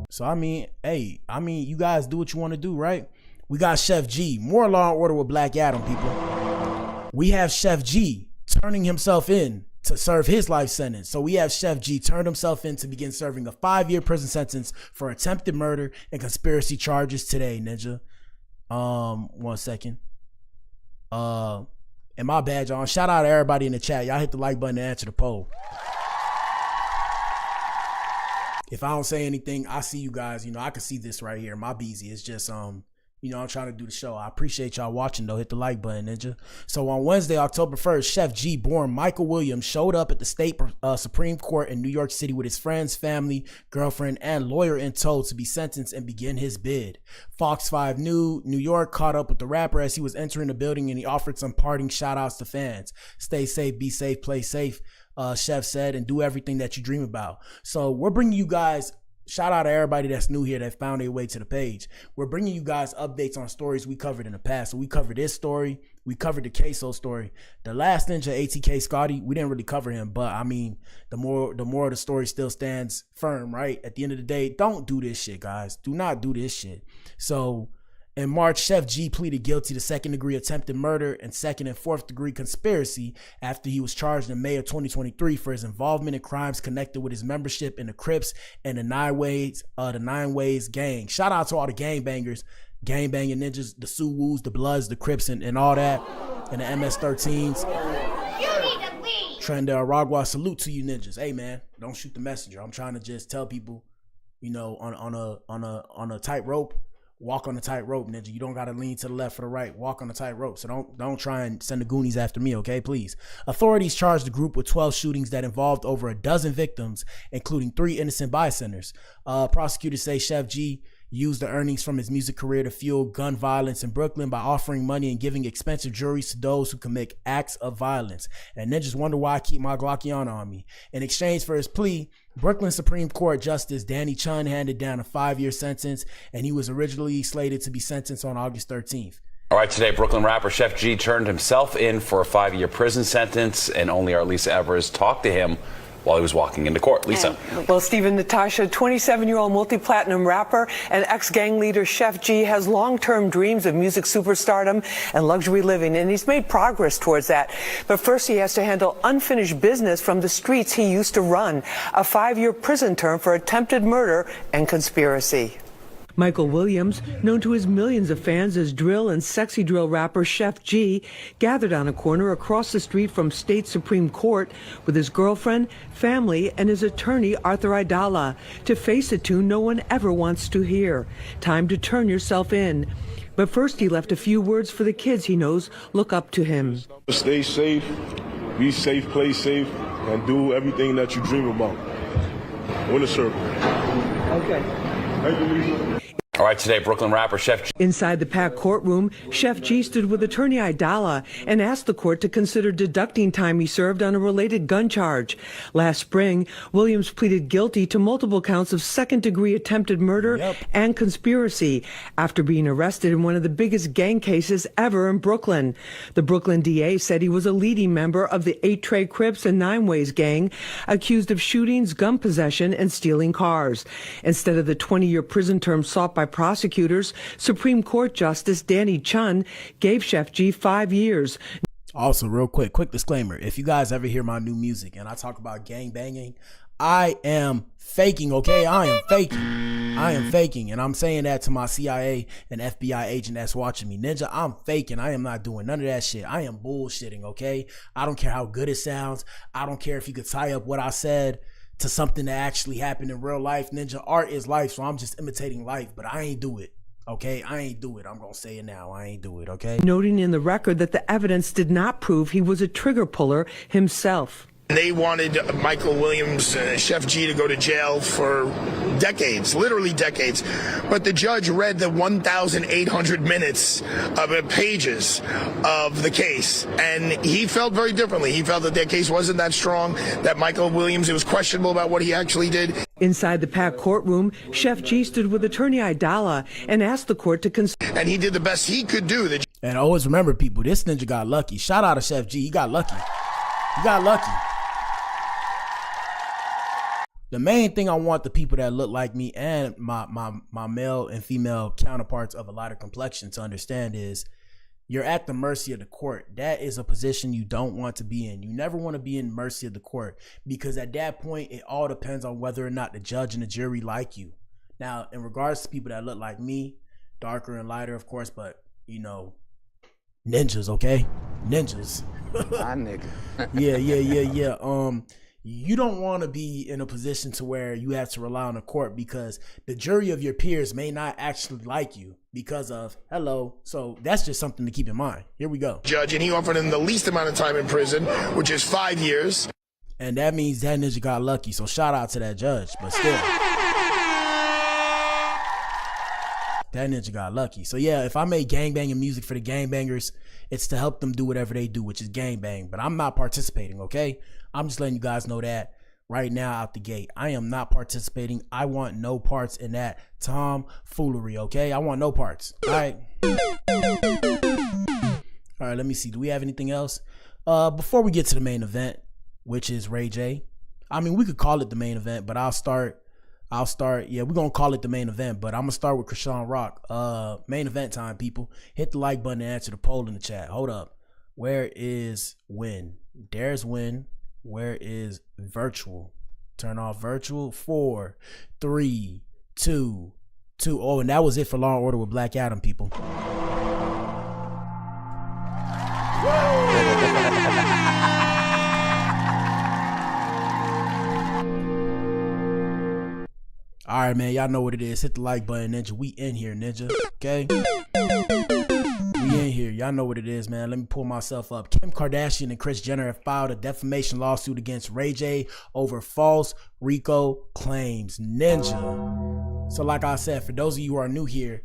So, I mean, hey, you guys do what you want to do, right? We got Chef G. More Law and Order with Black Adam, people. We have Chef G turning himself in to serve his life sentence. So we have Chef G turned himself in to begin serving a 5-year prison sentence for attempted murder and conspiracy charges today, ninja. 1 second. And my bad, y'all. Shout out to everybody in the chat. Y'all hit the like button to answer the poll. If I don't say anything, I see you guys. You know, I can see this right here. My BZ is just you know, I'm trying to do the show. I appreciate y'all watching, though. Hit the like button, ninja. So on Wednesday, October 1st, Chef G, born Michael Williams, showed up at the state Supreme Court in New York City with his friends, family, girlfriend, and lawyer in tow to be sentenced and begin his bid. Fox 5 New York caught up with the rapper as he was entering the building, and he offered some parting shout-outs to fans. Stay safe, be safe, play safe, Chef said, and do everything that you dream about. So we're bringing you guys... Shout out to everybody that's new here that found their way to the page. We're bringing you guys updates on stories we covered in the past. So we covered this story. We covered the Queso story. The last ninja, ATK Scotty, we didn't really cover him. But, I mean, the more the story still stands firm, right? At the end of the day, don't do this shit, guys. Do not do this shit. So... in March, Chef G pleaded guilty to second-degree attempted murder and second- and fourth-degree conspiracy after he was charged in May of 2023 for his involvement in crimes connected with his membership in the Crips and the Nine Ways gang. Shout out to all the gangbangers, gangbanging ninjas, the Suwus, the Bloods, the Crips, and all that, and the MS-13s. Trend Aragua, salute to you ninjas. Hey man, don't shoot the messenger. I'm trying to just tell people, you know, on a tightrope. Walk on a tightrope, ninja. You don't gotta lean to the left or the right. Walk on a tightrope. So don't try and send the Goonies after me, okay? Please. Authorities charged the group with 12 shootings that involved over a dozen victims, including 3 innocent bystanders. Prosecutors say Chef G used the earnings from his music career to fuel gun violence in Brooklyn by offering money and giving expensive jewelry to those who commit acts of violence. And ninjas wonder why I keep my Glockiana on me. In exchange for his plea, Brooklyn Supreme Court Justice Danny Chun handed down a 5-year sentence, and he was originally slated to be sentenced on August 13th. All right, today, Brooklyn rapper Chef G turned himself in for a 5-year prison sentence, and only our Lisa Evers talked to him while he was walking into court. Lisa. Well, Stephen, Natasha, 27-year-old multi-platinum rapper and ex-gang leader Chef G has long-term dreams of music superstardom and luxury living, and he's made progress towards that. But first, he has to handle unfinished business from the streets he used to run, a 5-year prison term for attempted murder and conspiracy. Michael Williams, known to his millions of fans as drill and sexy drill rapper Chef G, gathered on a corner across the street from State Supreme Court with his girlfriend, family, and his attorney Arthur Aidala to face a tune no one ever wants to hear. Time to turn yourself in. But first he left a few words for the kids he knows look up to him. Stay safe, be safe, play safe, and do everything that you dream about. Winner circle. Okay. Thank you, Lisa. All right, today, Brooklyn rapper Chef G. Inside the packed courtroom, Chef G stood with attorney Idala and asked the court to consider deducting time he served on a related gun charge. Last spring, Williams pleaded guilty to multiple counts of second-degree attempted murder and conspiracy after being arrested in one of the biggest gang cases ever in Brooklyn. The Brooklyn DA said he was a leading member of the 8 Trey Crips and 9 Ways gang, accused of shootings, gun possession, and stealing cars. Instead of the 20-year prison term sought by prosecutors, Supreme Court Justice Danny Chun gave Chef G 5 years. Also, real quick disclaimer. If you guys ever hear my new music and I talk about gang banging, I am faking, okay? I am faking. And I'm saying that to my CIA and FBI agent that's watching me. Ninja, I'm faking. I am not doing none of that shit. I am bullshitting, okay? I don't care how good it sounds. I don't care if you could tie up what I said to something that actually happened in real life. Ninja, art is life, so I'm just imitating life, but I ain't do it. Okay, I ain't do it. I'm gonna say it now. I ain't do it, okay? Noting in the record that the evidence did not prove he was a trigger puller himself. They wanted Michael Williams, Chef G, to go to jail for decades, literally decades. But the judge read the 1,800 minutes of pages of the case, and he felt very differently. He felt that their case wasn't that strong, that Michael Williams, it was questionable about what he actually did. Inside the packed courtroom, Chef G stood with attorney Idala and asked the court to consider. And he did the best he could do. And always remember, people, this ninja got lucky. Shout out to Chef G. He got lucky. He got lucky. The main thing I want the people that look like me and my male and female counterparts of a lighter complexion to understand is you're at the mercy of the court. That is a position you don't want to be in. You never want to be in mercy of the court, because at that point, it all depends on whether or not the judge and the jury like you. Now, in regards to people that look like me, darker and lighter, of course, but, you know, ninjas, okay? Ninjas. My nigga. Yeah. You don't want to be in a position to where you have to rely on the court, because the jury of your peers may not actually like you because of hello. So that's just something to keep in mind. Here we go. Judge, and he offered him the least amount of time in prison, which is 5 years. And that means that ninja got lucky. So shout out to that judge, but still. That ninja got lucky. So yeah, if I make gangbanging music for the gangbangers, it's to help them do whatever they do, which is gangbang. But I'm not participating, okay? I'm just letting you guys know that right now out the gate. I am not participating. I want no parts in that tomfoolery, okay? I want no parts. All right. All right, let me see. Do we have anything else? Before we get to the main event, which is Ray J. I mean, we could call it the main event, but I'll start. Yeah, we're going to call it the main event, but I'm going to start with Krishan Rock. Main event time, people. Hit the like button and answer the poll in the chat. Hold up. Where is win? There's win. Where is virtual? Turn off virtual. 4, 3, 2, 2. Oh, and that was it for Law and Order with Black Adam, people. All right, man. Y'all know what it is. Hit the like button, Ninja. We in here, Ninja. Okay? We in here. Y'all know what it is, man. Let me pull myself up. Kim Kardashian and Kris Jenner have filed a defamation lawsuit against Ray J over false RICO claims. Ninja. So like I said, for those of you who are new here,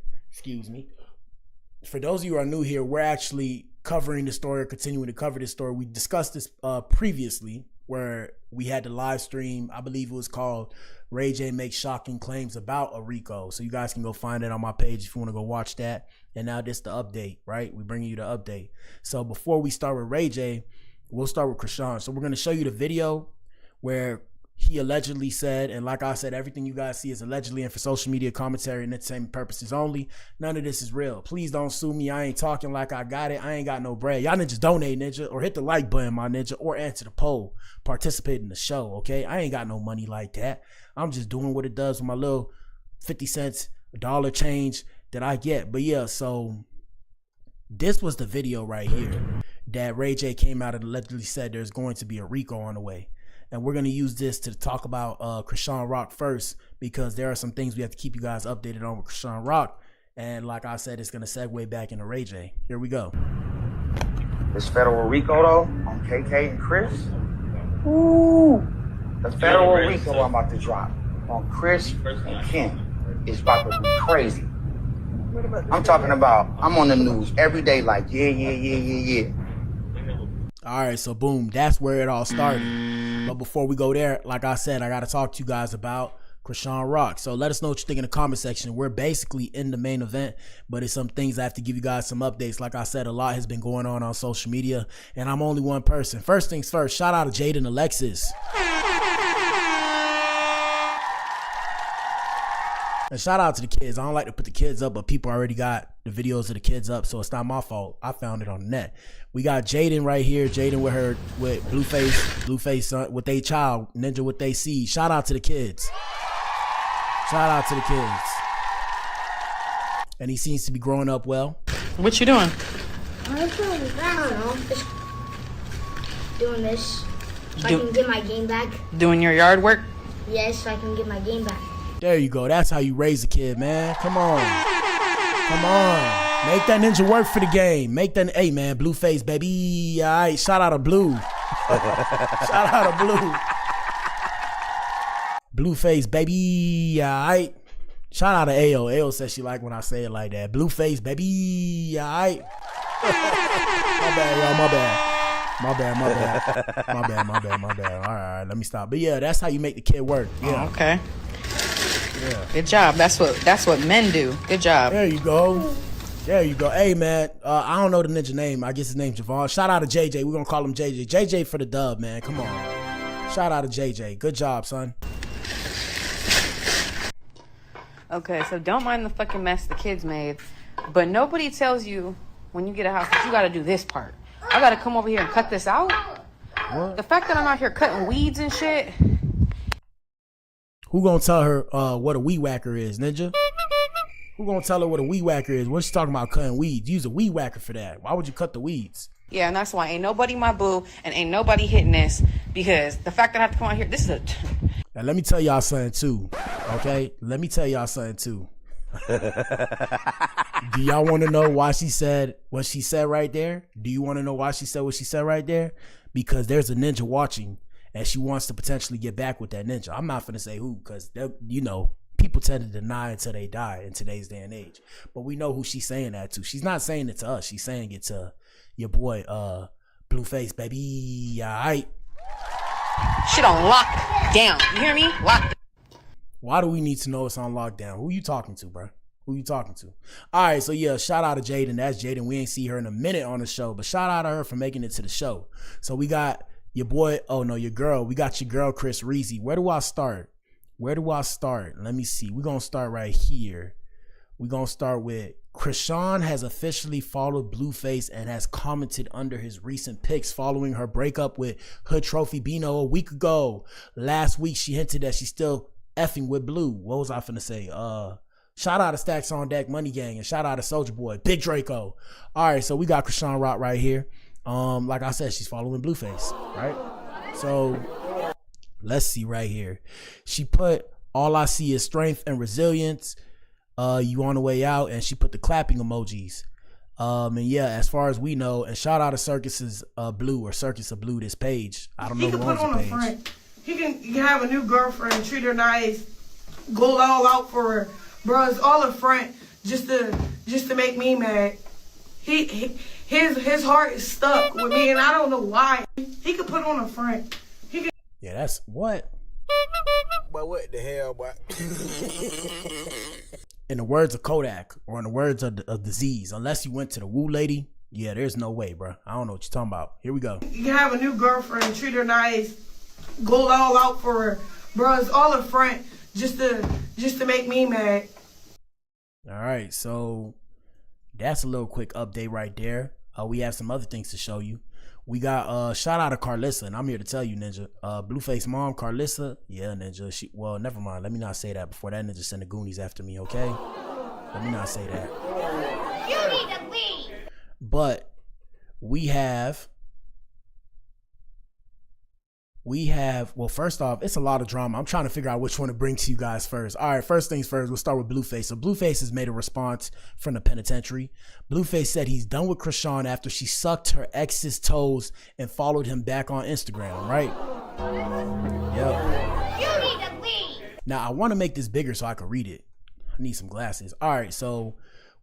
we're actually covering the story, or continuing to cover this story. We discussed this previously, where we had the live stream. I believe it was called Ray J Makes Shocking Claims About a RICO. So you guys can go find it on my page if you want to go watch that. And now this the update, right? We're bringing you the update. So before we start with Ray J, we'll start with Krishan. So we're going to show you the video where he allegedly said, and like I said, everything you guys see is allegedly and for social media commentary and entertainment purposes only. None of this is real. Please don't sue me. I ain't talking like I got it. I ain't got no bread. Y'all ninjas donate, ninja, or hit the like button, my ninja, or answer the poll. Participate in the show, okay? I ain't got no money like that. I'm just doing what it does with my little 50 cents, $1 change that I get. But yeah, so this was the video right here that Ray J came out and allegedly said there's going to be a RICO on the way. And we're going to use this to talk about Krishan Rock first, because there are some things we have to keep you guys updated on with Krishan Rock. And like I said, it's going to segue back into Ray J. Here we go. This federal RICO, though, on KK and Kris. Ooh. The federal RICO I'm about to drop on Kris and Kim is about to be crazy. I'm talking about, I'm on the news every day like, yeah. All right, so boom, that's where it all started. But before we go there, like I said, I got to talk to you guys about Chrisean Rock. So let us know what you think in the comment section. We're basically in the main event, but it's some things I have to give you guys some updates. Like I said, a lot has been going on social media, and I'm only one person. First things first, shout out to Jade and Alexis. And shout out to the kids. I don't like to put the kids up, but people already got the videos of the kids up, so it's not my fault. I found it on the net. We got Jaden right here. Jaden with Blueface with their child, Ninja with their seed. Shout out to the kids. Shout out to the kids. And he seems to be growing up well. What you doing? I don't know. Just doing this so I can get my game back. Doing your yard work? Yes, so I can get my game back. There you go. That's how you raise a kid, man. Come on. Come on. Make that ninja work for the game. Make that, hey, man, Blueface, baby. All right, shout out to Blue. Shout out to Blue. Blueface, baby. All right. Shout out to Ayo. Ayo says she like when I say it like that. Blueface, baby. All right. My bad, y'all. My bad. All right, let me stop. But yeah, that's how you make the kid work. Yeah. Oh, okay. Yeah. Good job. That's what men do. Good job. There you go. There you go. Hey, man, I don't know the ninja name. I guess his name's Javon. Shout out to JJ. We're going to call him JJ. JJ for the dub, man. Come on. Shout out to JJ. Good job, son. Okay, so don't mind the fucking mess the kids made, but nobody tells you when you get a house that you got to do this part. I got to come over here and cut this out? What? The fact that I'm out here cutting weeds and shit. Who gonna tell her what a weed whacker is, Ninja? Who gonna tell her what a weed whacker is? What's she talking about cutting weeds? Use a weed whacker for that. Why would you cut the weeds? Yeah, and that's why ain't nobody my boo and ain't nobody hitting this, because the fact that I have to come out here, this is a... Now let me tell y'all something too, okay? Let me tell y'all something too. Do y'all want to know why she said what she said right there? Do you want to know why she said what she said right there? Because there's a ninja watching, and she wants to potentially get back with that ninja. I'm not finna say who, because, you know, people tend to deny until they die in today's day and age. But we know who she's saying that to. She's not saying it to us. She's saying it to your boy, Blueface, baby. All right. Shit on lockdown. You hear me? Lockdown. Why do we need to know it's on lockdown? Who you talking to, bro? Who you talking to? All right, so yeah, shout out to Jaden. That's Jaden. We ain't see her in a minute on the show, but shout out to her for making it to the show. So we got your boy, oh no, your girl. We got your girl, Chris Reezy. Where do I start? Let me see. We're going to start right here. We're going to start with Chrisean has officially followed Blueface and has commented under his recent pics following her breakup with Hood Trophy Bino a week ago. Last week, she hinted that she's still effing with Blue. What was I finna say? Shout out to Stacks on Deck, Money Gang, and shout out to Soulja Boy, Big Draco. All right, so we got Chrisean Rock right here. Like I said, she's following Blueface, right? So let's see right here. She put, all I see is strength and resilience. You on the way out, and she put the clapping emojis. And yeah, as far as we know, and shout out to Circus of Blue, this page. I don't know who owns the page. Front. He can have a new girlfriend, treat her nice, go all out for her. Bro, it's all a front just to make me mad. His heart is stuck with me, and I don't know why. He could put on a front. Yeah, that's what. But what the hell, boy? In the words of Kodak, or in the words of the Z's, unless you went to the Woo Lady, yeah, there's no way, bro. I don't know what you're talking about. Here we go. You can have a new girlfriend, treat her nice, go all out for her. Bro, it's all a front just to make me mad. All right, so that's a little quick update right there. We have some other things to show you. We got shout out to Carlissa, and I'm here to tell you, Ninja. Blueface mom, Carlissa. Yeah, Ninja. Well, never mind. Let me not say that before that Ninja send the Goonies after me, okay? Let me not say that. You need to leave. But we have, well, first off, it's a lot of drama. I'm trying to figure out which one to bring to you guys first. All right, first things first, we'll start with Blueface. So Blueface has made a response from the penitentiary. Blueface said he's done with Chrisean after she sucked her ex's toes and followed him back on Instagram, right? Yep. You need to leave. Now, I want to make this bigger so I can read it. I need some glasses. All right, so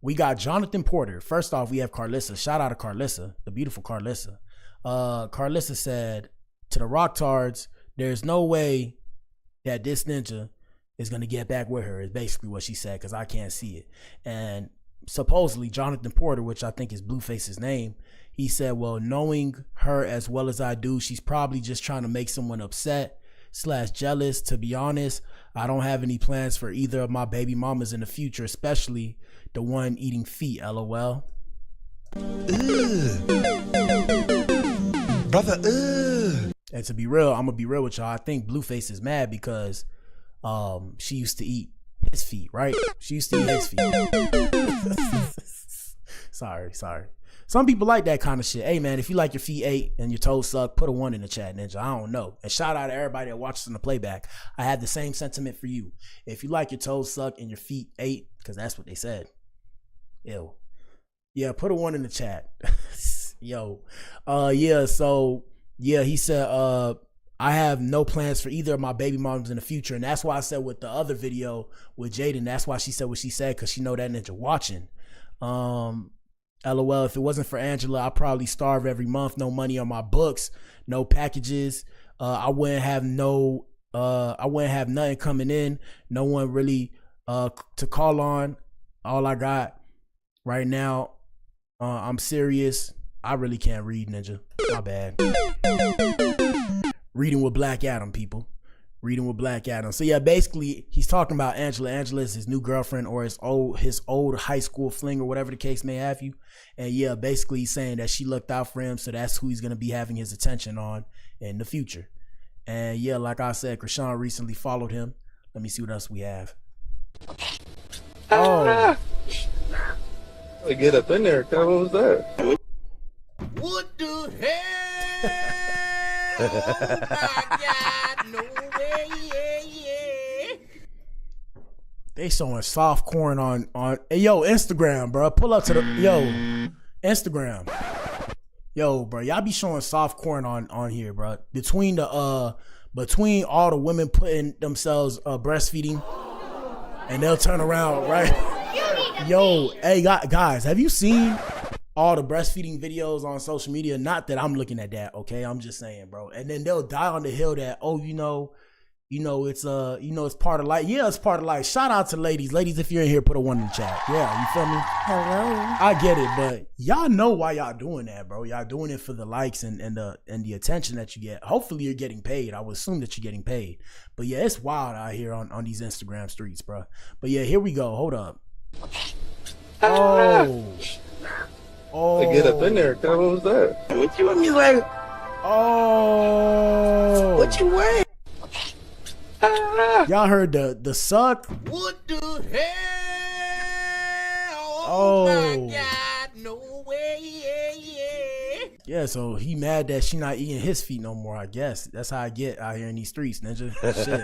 We got Jonathan Porter. First off, we have Carlissa. Shout out to Carlissa, the beautiful Carlissa. Carlissa said to the Rocktards, there's no way that this ninja is going to get back with her, is basically what she said, because I can't see it. And supposedly Jonathan Porter, which I think is Blueface's name, he said, well, knowing her as well as I do, she's probably just trying to make someone upset / jealous. To be honest, I don't have any plans for either of my baby mamas in the future, especially the one eating feet, LOL. Brother, And to be real, I'm gonna be real with y'all. I think Blueface is mad because she used to eat his feet, right? She used to eat his feet. Sorry. Some people like that kind of shit. Hey man, if you like your feet ate and your toes suck, put a 1 in the chat, Ninja. I don't know. And shout out to everybody that watches in the playback. I have the same sentiment for you. If you like your toes suck and your feet ate, because that's what they said. Ew. Yeah, put a 1 in the chat. Yo. He said, I have no plans for either of my baby moms in the future. And that's why I said with the other video with Jaden, that's why she said what she said, because she know that ninja watching. LOL, if it wasn't for Angela, I'd probably starve every month. No money on my books, no packages. I wouldn't have nothing coming in. No one really to call on. All I got right now, I'm serious. I really can't read, Ninja. My bad. Reading with Black Adam, people. Reading with Black Adam. So yeah, basically he's talking about Angela. Angela is his new girlfriend, or his old high school fling, or whatever the case may have you. And yeah, basically he's saying that she looked out for him, so that's who he's gonna be having his attention on in the future. And yeah, like I said, Krishan recently followed him. Let me see what else we have. Oh, get up in there. What was that? What the hell? Oh my God, no way, yeah. They showing soft corn on hey, yo, Instagram, bro. Pull up to the Instagram. Yo, bro, y'all be showing soft corn on here, bro. Between all the women putting themselves breastfeeding, and they'll turn around, right? Yo, hey guys, have you seen all the breastfeeding videos on social media? Not that I'm looking at that, okay? I'm just saying, bro. And then they'll die on the hill that, oh, it's part of life. Yeah, it's part of life. Shout out to ladies. Ladies, if you're in here, put a 1 in the chat. Yeah, you feel me? Hello. I get it, but y'all know why y'all doing that, bro. Y'all doing it for the likes and the attention that you get. Hopefully you're getting paid. I would assume that you're getting paid. But yeah, it's wild out here on these Instagram streets, bro. But yeah, here we go. Hold up. Oh, get up in there. What was that? What you want me like? Oh, What you wearing? y'all heard the suck? What the hell? Oh my God, no way, yeah. Yeah, so he mad that she not eating his feet no more, I guess. That's how I get out here in these streets, Ninja. Shit.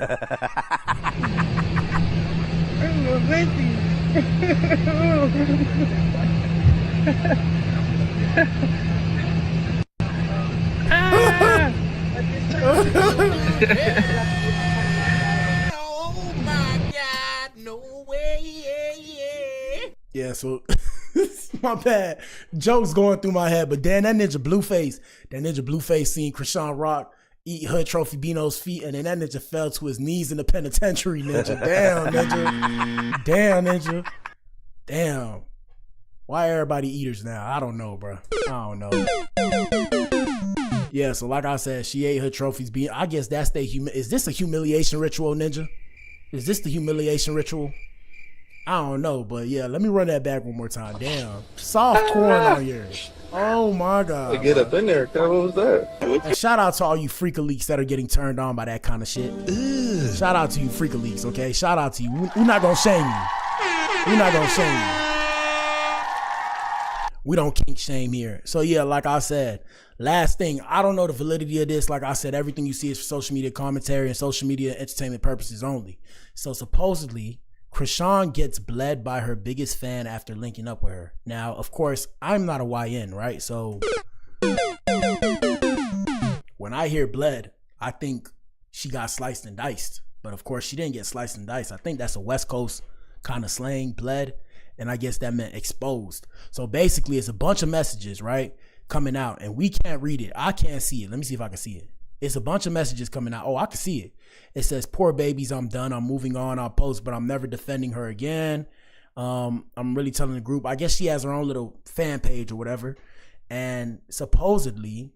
Oh my God, no way, yeah. Yeah, so my bad. Jokes going through my head, but damn, that Ninja Blueface seen Krishan Rock eat her Trophy Bino's feet, and then that ninja fell to his knees in the penitentiary, Ninja. Damn, Ninja. Damn, Ninja. Damn. Why everybody eaters now? I don't know, bro. I don't know. Yeah, so like I said, she ate her trophies. I guess that's is this a humiliation ritual, Ninja? Is this the humiliation ritual? I don't know, but yeah, let me run that back one more time. Damn. Soft corn on yours. Oh my God. Get up in there. What was that? And shout out to all you freakaleaks that are getting turned on by that kind of shit. Ugh. Shout out to you freakaleaks, okay? Shout out to you. We're not gonna shame you. We're not gonna shame you. We don't kink shame here. So yeah, like I said, last thing, I don't know the validity of this. Like I said, everything you see is for social media commentary and social media entertainment purposes only. So supposedly, Krishan gets bled by her biggest fan after linking up with her. Now, of course, I'm not a YN, right? So when I hear bled, I think she got sliced and diced. But of course, she didn't get sliced and diced. I think that's a West Coast kind of slang, bled. and I guess that meant exposed. So basically, it's a bunch of messages, right, coming out, and we can't read it. I can't see it. Let me see if I can see it. It's a bunch of messages coming out. Oh, I can see it. It says, "Poor babies, I'm done. I'm moving on. I'll post, but I'm never defending her again." I'm really telling the group. I guess she has her own little fan page or whatever. And supposedly,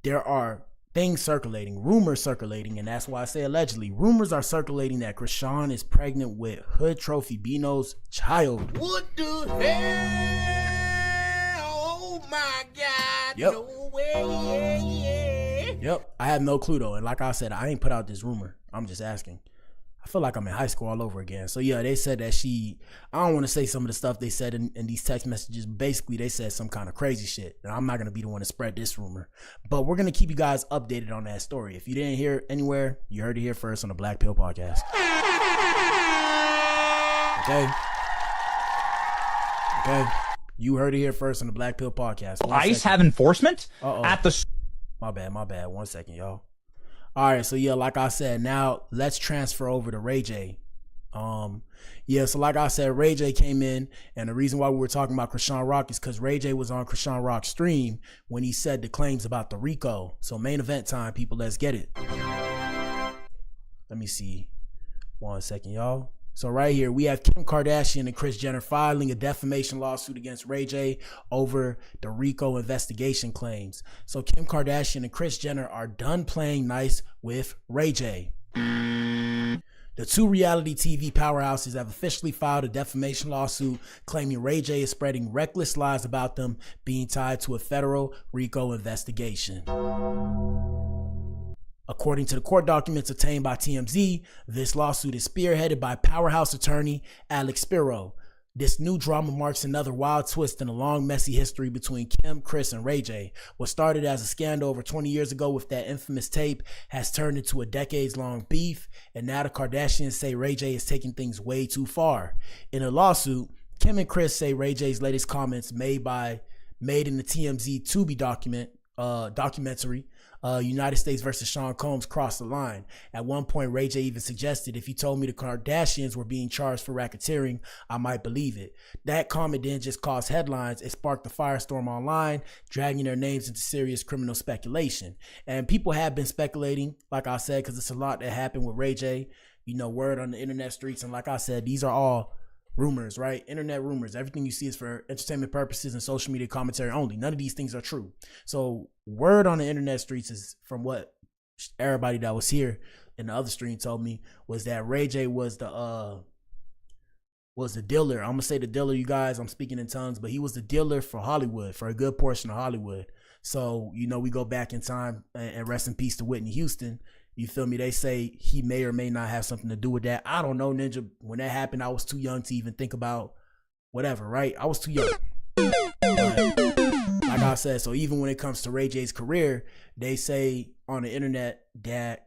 there are things circulating, rumors circulating, and that's why I say allegedly. Rumors are circulating that Krishan is pregnant with Hood Trophy Bino's child. What the hell? Oh my God. Yep. No way. Yep. I have no clue though. And like I said, I ain't put out this rumor. I'm just asking. I feel like I'm in high school all over again. So yeah, they said that I don't want to say some of the stuff they said in these text messages. Basically, they said some kind of crazy shit. And I'm not going to be the one to spread this rumor. But we're going to keep you guys updated on that story. If you didn't hear it anywhere, you heard it here first on the Blac Pill podcast. Okay. You heard it here first on the Blac Pill podcast. ICE have enforcement at the... My bad. 1 second, y'all. All right, so yeah, like I said, now let's transfer over to Ray J. So like I said, Ray J came in, and the reason why we were talking about Krishan Rock is because Ray J was on Krishan Rock's stream when he said the claims about the RICO. So main event time, people, let's get it. Let me see. 1 second, y'all. So right here, we have Kim Kardashian and Kris Jenner filing a defamation lawsuit against Ray J over the RICO investigation claims. So Kim Kardashian and Kris Jenner are done playing nice with Ray J. The two reality TV powerhouses have officially filed a defamation lawsuit claiming Ray J is spreading reckless lies about them being tied to a federal RICO investigation. According to the court documents obtained by TMZ, this lawsuit is spearheaded by powerhouse attorney Alex Spiro. This new drama marks another wild twist in a long, messy history between Kim, Kris, and Ray J. What started as a scandal over 20 years ago with that infamous tape has turned into a decades-long beef, and now the Kardashians say Ray J is taking things way too far. In a lawsuit, Kim and Kris say Ray J's latest comments made in the TMZ Tubi documentary, United States versus Sean Combs, crossed the line. At one point, Ray J even suggested, if you told me the Kardashians were being charged for racketeering, I might believe it. That comment didn't just cause headlines, it sparked a firestorm online, dragging their names into serious criminal speculation. And people have been speculating, like I said, because it's a lot that happened with Ray J. You know, word on the internet streets. And like I said, these are all rumors, right? Internet rumors. Everything you see is for entertainment purposes and social media commentary only. None of these things are true. So word on the internet streets is, from what everybody that was here in the other stream told me, was that Ray J was the dealer. I'm gonna say the dealer, you guys. I'm speaking in tongues, but he was the dealer for Hollywood, for a good portion of Hollywood. So, you know, we go back in time, and rest in peace to Whitney Houston. You feel me? They say he may or may not have something to do with that. I don't know, Ninja. When that happened, I was too young to even think about whatever, right? I was too young. But like I said, so even when it comes to Ray J's career, they say on the internet that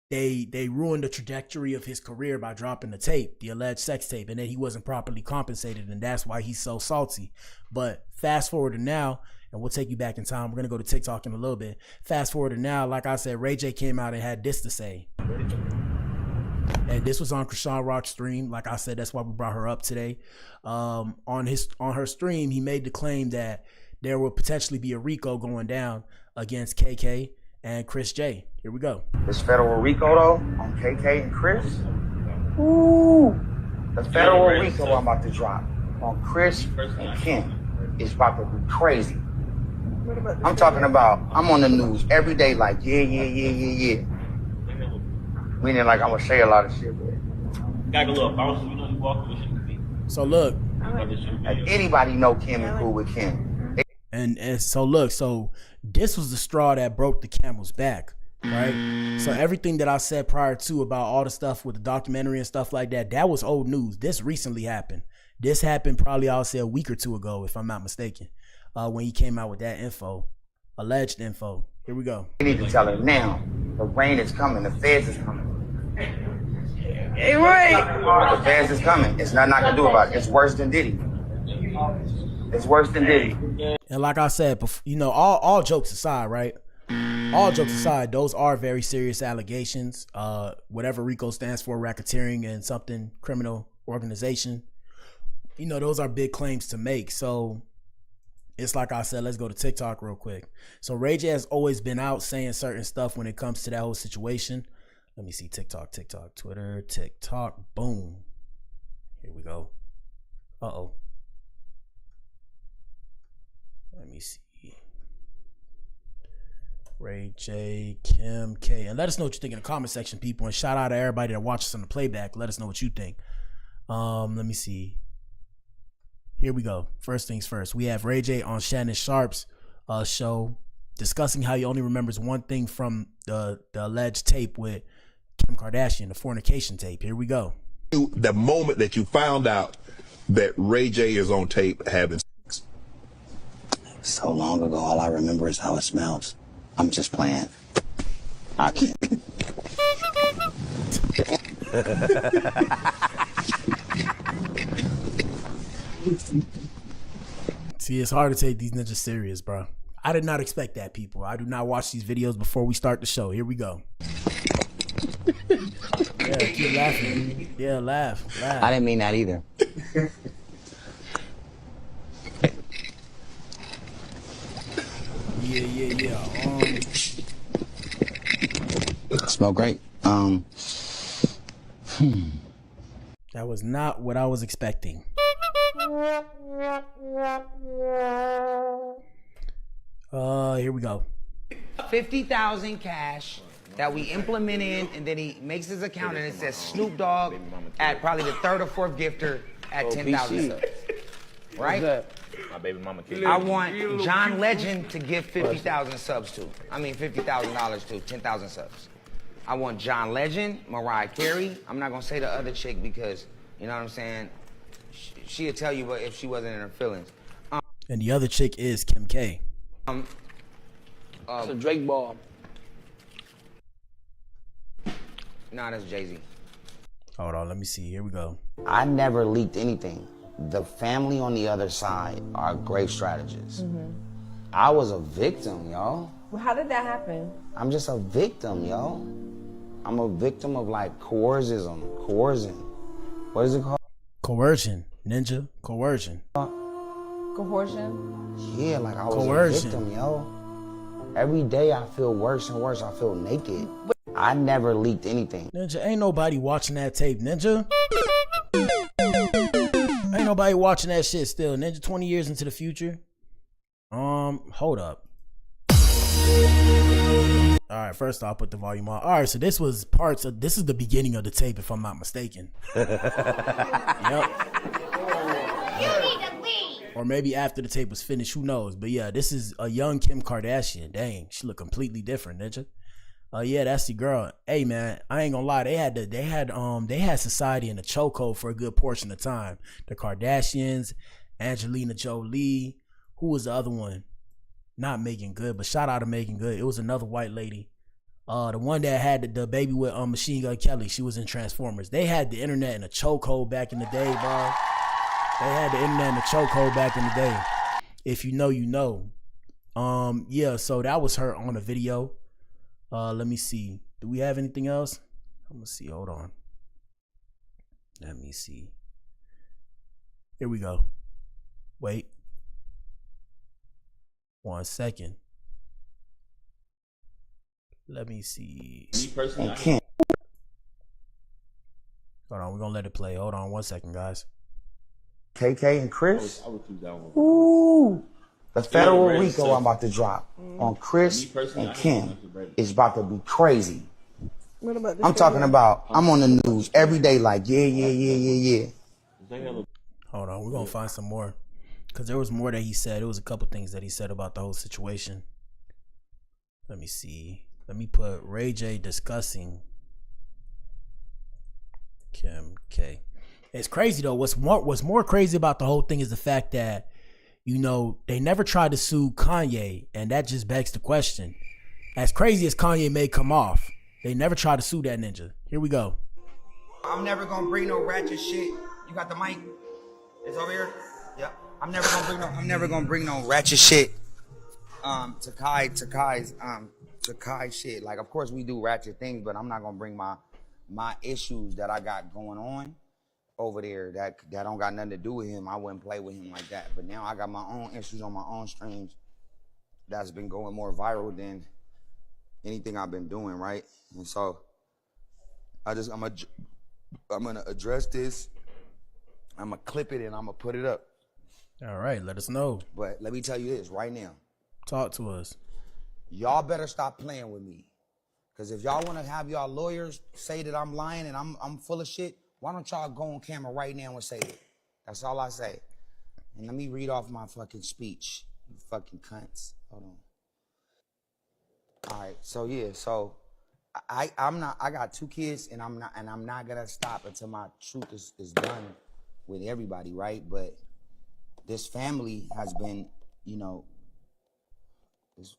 they ruined the trajectory of his career by dropping the tape, the alleged sex tape, and that he wasn't properly compensated, and that's why he's so salty. But fast forward to now, and we'll take you back in time. We're going to go to TikTok in a little bit. Fast forward to now, like I said, Ray J came out and had this to say. And this was on Krishan Rock's stream. Like I said, that's why we brought her up today. On her stream, he made the claim that there will potentially be a RICO going down against KK and Kris J. Here we go. This federal RICO, though, on KK and Kris. Ooh. The federal RICO I'm about to drop on Kris and Kim is about to be crazy. I'm talking about, I'm on the news every day like, yeah. Meaning like I'm gonna say a lot of shit, man. Got a little bounce, you know, you walk with shit. So look. Like anybody know Kim and cool with Kim. And so look, so this was the straw that broke the camel's back, right? So everything that I said prior to about all the stuff with the documentary and stuff like that, that was old news. This recently happened. This happened probably, I'll say, a week or two ago, if I'm not mistaken, when he came out with that info, alleged info. Here we go. We need to tell her now. The rain is coming. The feds is coming. Hey, Ray! The feds is coming. It's nothing I can do about it. It's worse than Diddy. It's worse than Diddy. And like I said, you know, all jokes aside, right? All jokes aside, those are very serious allegations. Whatever RICO stands for, racketeering and something criminal, organization. You know, those are big claims to make. So it's like I said, let's go to TikTok real quick. So Ray J has always been out saying certain stuff when it comes to that whole situation. Let me see. TikTok, Twitter, TikTok. Boom. Here we go. Uh-oh. Let me see. Ray J, Kim K. And let us know what you think in the comment section, people. And shout out to everybody that watches on the playback. Let us know what you think. Let me see. Here we go. First things first. We have Ray J on Shannon Sharp's show discussing how he only remembers one thing from the alleged tape with Kim Kardashian, the fornication tape. Here we go. The moment that you found out that Ray J is on tape having sex. So long ago, all I remember is how it smells. I'm just playing. I can't. See, it's hard to take these niggas serious, bro. I did not expect that, people. I do not watch these videos before we start the show. Here we go. Yeah, keep laughing. Yeah, laugh. I didn't mean that either. Yeah. Smell great. That was not what I was expecting. Here we go. 50,000 cash that we implemented, and then he makes his account and it says Snoop Dogg at probably the third or fourth gifter at 10,000 subs. Right? My baby mama I want John Legend to give 50,000 subs to. I mean $50,000 to 10,000 subs. I want John Legend, Mariah Carey. I'm not gonna say the other chick because you know what I'm saying. She'll tell you if she wasn't in her feelings. And the other chick is Kim K. So Drake Ball. Nah, that's Jay-Z. Hold on, let me see. Here we go. I never leaked anything. The family on the other side are great strategists. I was a victim, yo. Well, how did that happen? I'm just a victim, yo. I'm a victim of like coercion. What is it called? Coercion, ninja. Coercion. Coercion? Yeah, like I was Coercion. a victim, yo. Every day I feel worse and worse. I feel naked. I never leaked anything. Ninja, ain't nobody watching that tape, Ninja. Ain't nobody watching that shit still. Ninja, 20 years into the future. Hold up. All right, first I'll put the volume on. All right, so this is the beginning of the tape, if I'm not mistaken. Yep. Or maybe after the tape was finished, who knows? But yeah, this is a young Kim Kardashian. Dang, she look completely different, Ninja. Yeah, that's the girl. Hey man, I ain't gonna lie, they had society in a chokehold for a good portion of time. The Kardashians, Angelina Jolie, who was the other one? Not Megan Good, but shout out to Megan Good. It was another white lady. The one that had the baby with Machine Gun Kelly. She was in Transformers. They had the internet in a chokehold back in the day, bro. They had the internet in a chokehold back in the day. If you know, you know. Yeah, so that was her on the video. Let me see. Do we have anything else? I'm gonna see. Hold on. Let me see. Here we go. Wait. 1 second. Let me see. Me personally, I can't. Hold on, we're gonna let it play. Hold on 1 second, guys. KK and Kris. I would choose that one. Ooh. The federal Yeah, RICO I'm about to drop on Kris and Kim is about to be crazy. What about I'm talking about, I'm on the news every day like, yeah. Hold on, we're gonna find some more. Because there was more that he said. There was a couple things that he said about the whole situation. Let me see. Let me put Ray J discussing Kim K. It's crazy though. What's more crazy about the whole thing is the fact that, you know, they never tried to sue Kanye, and that just begs the question. As crazy as Kanye may come off, they never tried to sue that ninja. Here we go. I'm never gonna bring no ratchet shit. You got the mic? It's over here? Yep. I'm never gonna bring no ratchet shit to Kai's shit. Like, of course we do ratchet things, but I'm not gonna bring my issues that I got going on over there that don't got nothing to do with him, I wouldn't play with him like that. But now I got my own issues on my own streams that's been going more viral than anything I've been doing, right? And so I'm gonna address this. I'm gonna clip it and I'm gonna put it up. All right, let us know. But let me tell you this right now. Talk to us. Y'all better stop playing with me. Because if y'all want to have y'all lawyers say that I'm lying and I'm full of shit, why don't y'all go on camera right now and say it? That's all I say. And let me read off my fucking speech. You fucking cunts. Hold on. All right, so yeah, so I got 2 kids and I'm not gonna stop until my truth is done with everybody, right? But this family has been, you know, it's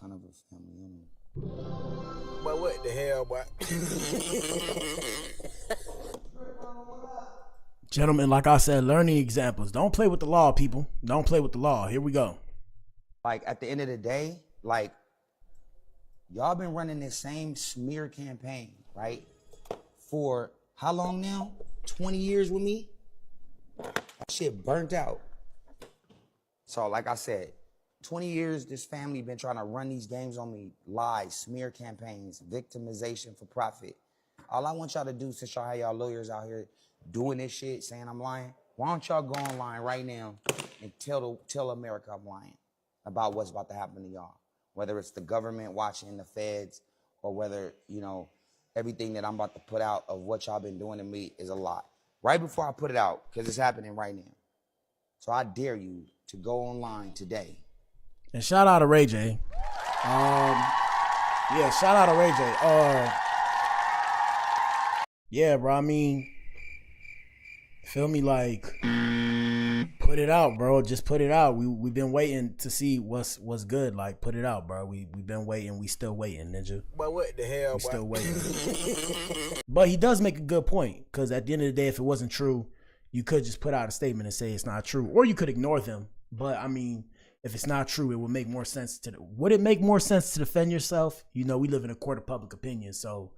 kind of a family. But what the hell, boy? Gentlemen, like I said, learning examples. Don't play with the law, people. Don't play with the law. Here we go. Like, at the end of the day, like, y'all been running this same smear campaign, right? For how long now? 20 years with me? That shit burnt out. So, like I said, 20 years, this family been trying to run these games on me. Lies, smear campaigns, victimization for profit. All I want y'all to do, since y'all have y'all lawyers out here doing this shit, saying I'm lying, why don't y'all go online right now and tell America I'm lying about what's about to happen to y'all? Whether it's the government watching, the feds, or whether, you know, everything that I'm about to put out of what y'all been doing to me is a lie. Right before I put it out, because it's happening right now. So I dare you to go online today. And shout out to Ray J. Yeah, shout out to Ray J. Yeah, bro, I mean, feel me, like, put it out, bro. Just put it out. We've been waiting to see what's good. Like, put it out, bro. We've been waiting. We still waiting, Ninja. But what the hell, we still waiting. But he does make a good point, because at the end of the day, if it wasn't true, you could just put out a statement and say it's not true, or you could ignore them. But I mean, if it's not true, it would make more sense would it make more sense to defend yourself? You know, we live in a court of public opinion, so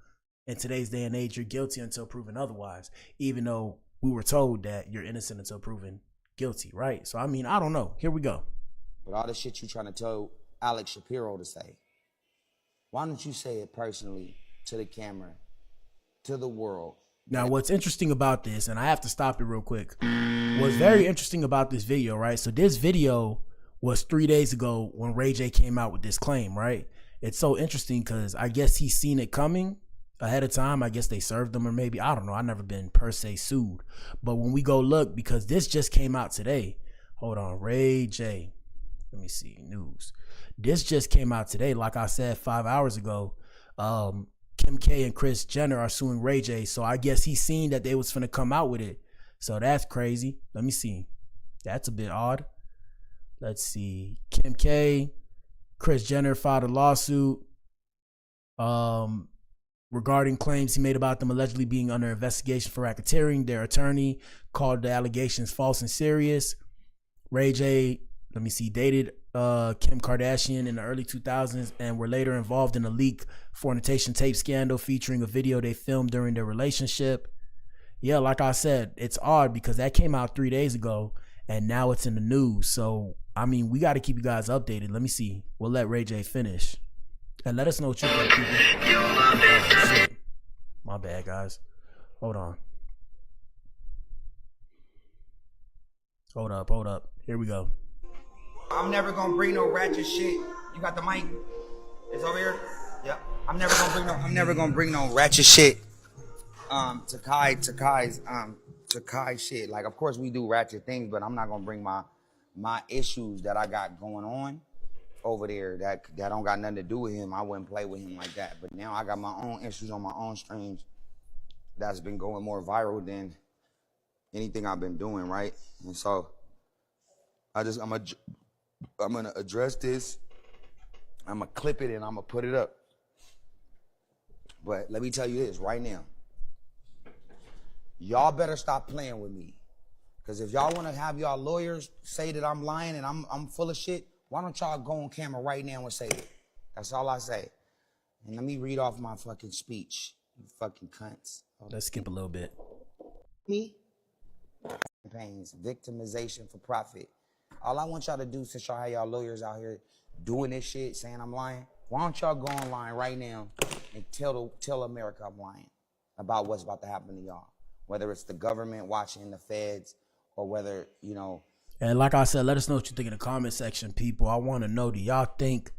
in today's day and age, you're guilty until proven otherwise, even though we were told that you're innocent until proven guilty, right? So, I mean, I don't know. Here we go. But all the shit you trying to tell Alex Shapiro to say, why don't you say it personally to the camera, to the world? Now, what's interesting about this, and I have to stop it real quick, what's very interesting about this video, right? So this video was 3 days ago when Ray J came out with this claim, right? It's so interesting because I guess he's seen it coming ahead of time. I guess they served them, or maybe, I don't know. I've never been per se sued. But when we go look, because this just came out today. Hold on, Ray J. Let me see, news. This just came out today. Like I said 5 hours ago, Kim K and Kris Jenner are suing Ray J. So I guess he's seen that they was finna come out with it. So that's crazy. Let me see. That's a bit odd. Let's see. Kim K, Kris Jenner filed a lawsuit regarding claims he made about them allegedly being under investigation for racketeering. Their attorney called the allegations false and serious. Ray J, let me see, dated Kim Kardashian in the early 2000s and were later involved in a leaked fornication tape scandal featuring a video they filmed during their relationship. Yeah, like I said, it's odd because that came out 3 days ago and now it's in the news. So, I mean, we got to keep you guys updated. Let me see. We'll let Ray J finish. And let us know what you think, people. Oh, shit. My bad, guys. Hold on. Hold up. Here we go. I'm never gonna bring no ratchet shit. You got the mic? It's over here? Yep. I'm never gonna bring no ratchet shit. To Kai's shit. Like, of course we do ratchet things, but I'm not gonna bring my issues that I got going on over there that don't got nothing to do with him. I wouldn't play with him like that. But now I got my own issues on my own streams that's been going more viral than anything I've been doing, right? And so I'm gonna address this. I'm gonna clip it and I'm gonna put it up. But let me tell you this right now. Y'all better stop playing with me. Because if y'all want to have y'all lawyers say that I'm lying and I'm full of shit, why don't y'all go on camera right now and say it? That's all I say. And let me read off my fucking speech. You fucking cunts. Let's skip a little bit. me? Campaigns, victimization for profit. All I want y'all to do, since y'all have y'all lawyers out here doing this shit, saying I'm lying, why don't y'all go online right now and tell America I'm lying about what's about to happen to y'all? Whether it's the government watching, the feds, or whether, you know. And like I said, let us know what you think in the comment section, people. I want to know, do y'all think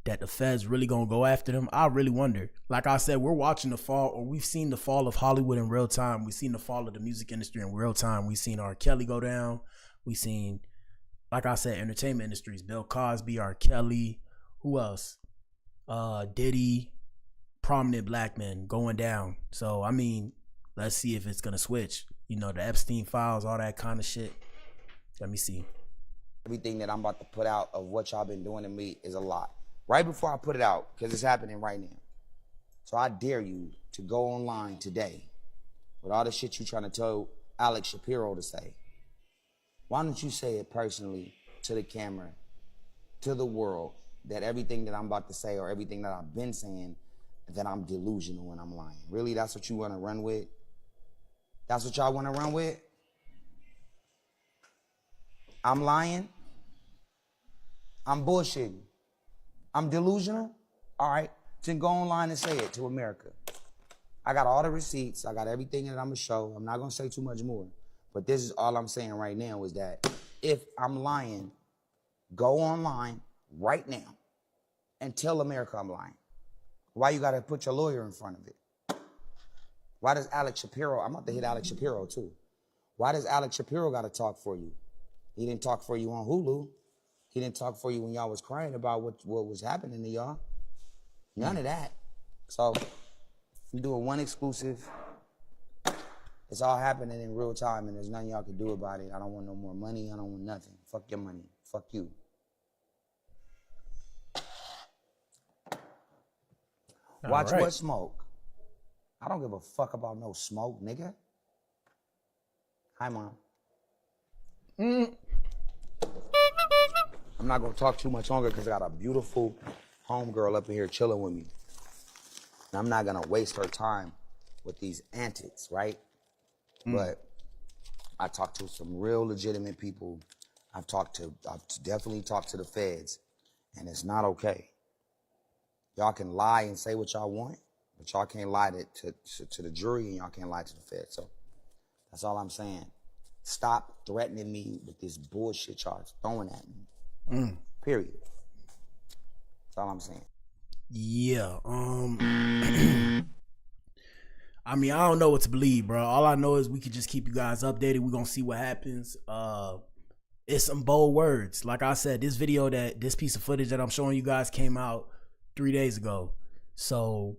that the feds really gonna go after them? I really wonder. Like I said, we're watching the fall, or we've seen the fall of Hollywood in real time. We've seen the fall of the music industry in real time. We've seen R. Kelly go down. We've seen, like I said, entertainment industries, Bill Cosby, R. Kelly, who else? Diddy, prominent black men going down. So, I mean, let's see if it's gonna switch. You know, the Epstein files, all that kind of shit. Let me see. Everything that I'm about to put out of what y'all been doing to me is a lot. Right before I put it out, because it's happening right now. So I dare you to go online today with all the shit you trying to tell Alex Shapiro to say. Why don't you say it personally to the camera, to the world, that everything that I'm about to say or everything that I've been saying, that I'm delusional and I'm lying? Really, that's what you want to run with? That's what y'all want to run with? I'm lying? I'm bullshitting? I'm delusional? All right, then go online and say it to America. I got all the receipts. I got everything that I'm going to show. I'm not going to say too much more. But this is all I'm saying right now is that if I'm lying, go online right now and tell America I'm lying. Why you got to put your lawyer in front of it? Why does Alex Shapiro, I'm about to hit Alex Shapiro too. Why does Alex Shapiro got to talk for you? He didn't talk for you on Hulu. He didn't talk for you when y'all was crying about what was happening to y'all. None of that. So, we're doing one exclusive. It's all happening in real time, and there's nothing y'all can do about it. I don't want no more money. I don't want nothing. Fuck your money. Fuck you. Watch what smoke. I don't give a fuck about no smoke, nigga. Hi, Mom. I'm not gonna talk too much longer because I got a beautiful homegirl up in here chilling with me. And I'm not gonna waste her time with these antics, right? But I talked to some real legitimate people. I've definitely talked to the feds, and it's not okay. Y'all can lie and say what y'all want, but y'all can't lie to the jury, and y'all can't lie to the feds. So that's all I'm saying. Stop threatening me with this bullshit y'all throwing at me. Period. That's all I'm saying. Yeah. I mean, I don't know what to believe, bro. All I know is we can just keep you guys updated. We're gonna see what happens. It's some bold words. Like I said, this piece of footage that I'm showing you guys came out 3 days ago. So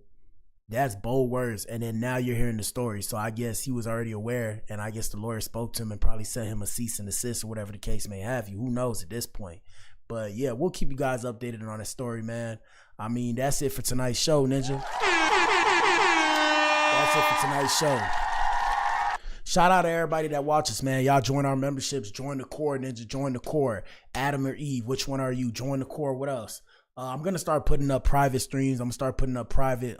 that's bold words. And then now you're hearing the story. So I guess he was already aware, and I guess the lawyer spoke to him and probably sent him a cease and desist or whatever the case may have you. Who knows at this point? But yeah, we'll keep you guys updated on that story, man. I mean, that's it for tonight's show, Ninja. That's it for tonight's show. Shout out to everybody that watches, man. Y'all join our memberships. Join the core, Ninja. Join the core. Adam or Eve, which one are you? Join the core. What else? I'm gonna start putting up private streams. I'm gonna start putting up private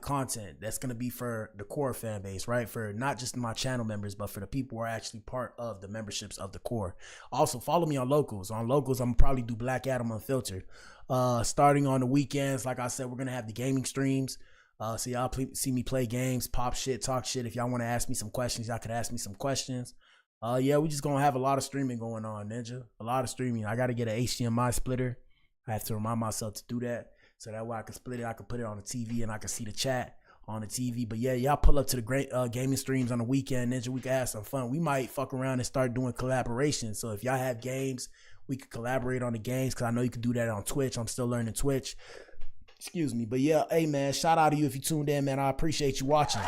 content that's gonna be for the core fan base, right? For not just my channel members, but for the people who are actually part of the memberships of the core. Also, follow me on Locals. On Locals, I'm gonna probably do Black Adam Unfiltered. Starting on the weekends, like I said, we're gonna have the gaming streams. So y'all see me play games, pop shit, talk shit. If y'all want to ask me some questions, y'all could ask me some questions. Yeah, we just gonna have a lot of streaming going on, Ninja. A lot of streaming. I gotta get an HDMI splitter. I have to remind myself to do that, so that way I can split it. I can put it on the TV and I can see the chat on the TV. But yeah, y'all pull up to the great gaming streams on the weekend, Ninja. We can have some fun. We might fuck around and start doing collaborations. So if y'all have games, we could collaborate on the games, because I know you can do that on Twitch. I'm still learning Twitch. Excuse me. But yeah, hey man, shout out to you if you tuned in, man. I appreciate you watching.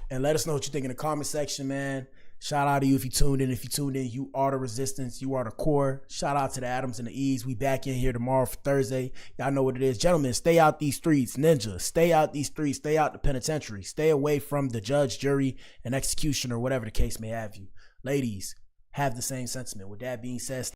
And let us know what you think in the comment section, man. Shout out to you if you tuned in. If you tuned in, you are the resistance. You are the core. Shout out to the Adams and the E's. We back in here tomorrow for Thursday. Y'all know what it is. Gentlemen, stay out these streets. Ninja, stay out these streets. Stay out the penitentiary. Stay away from the judge, jury, and executioner, whatever the case may have you. Ladies, have the same sentiment. With that being said,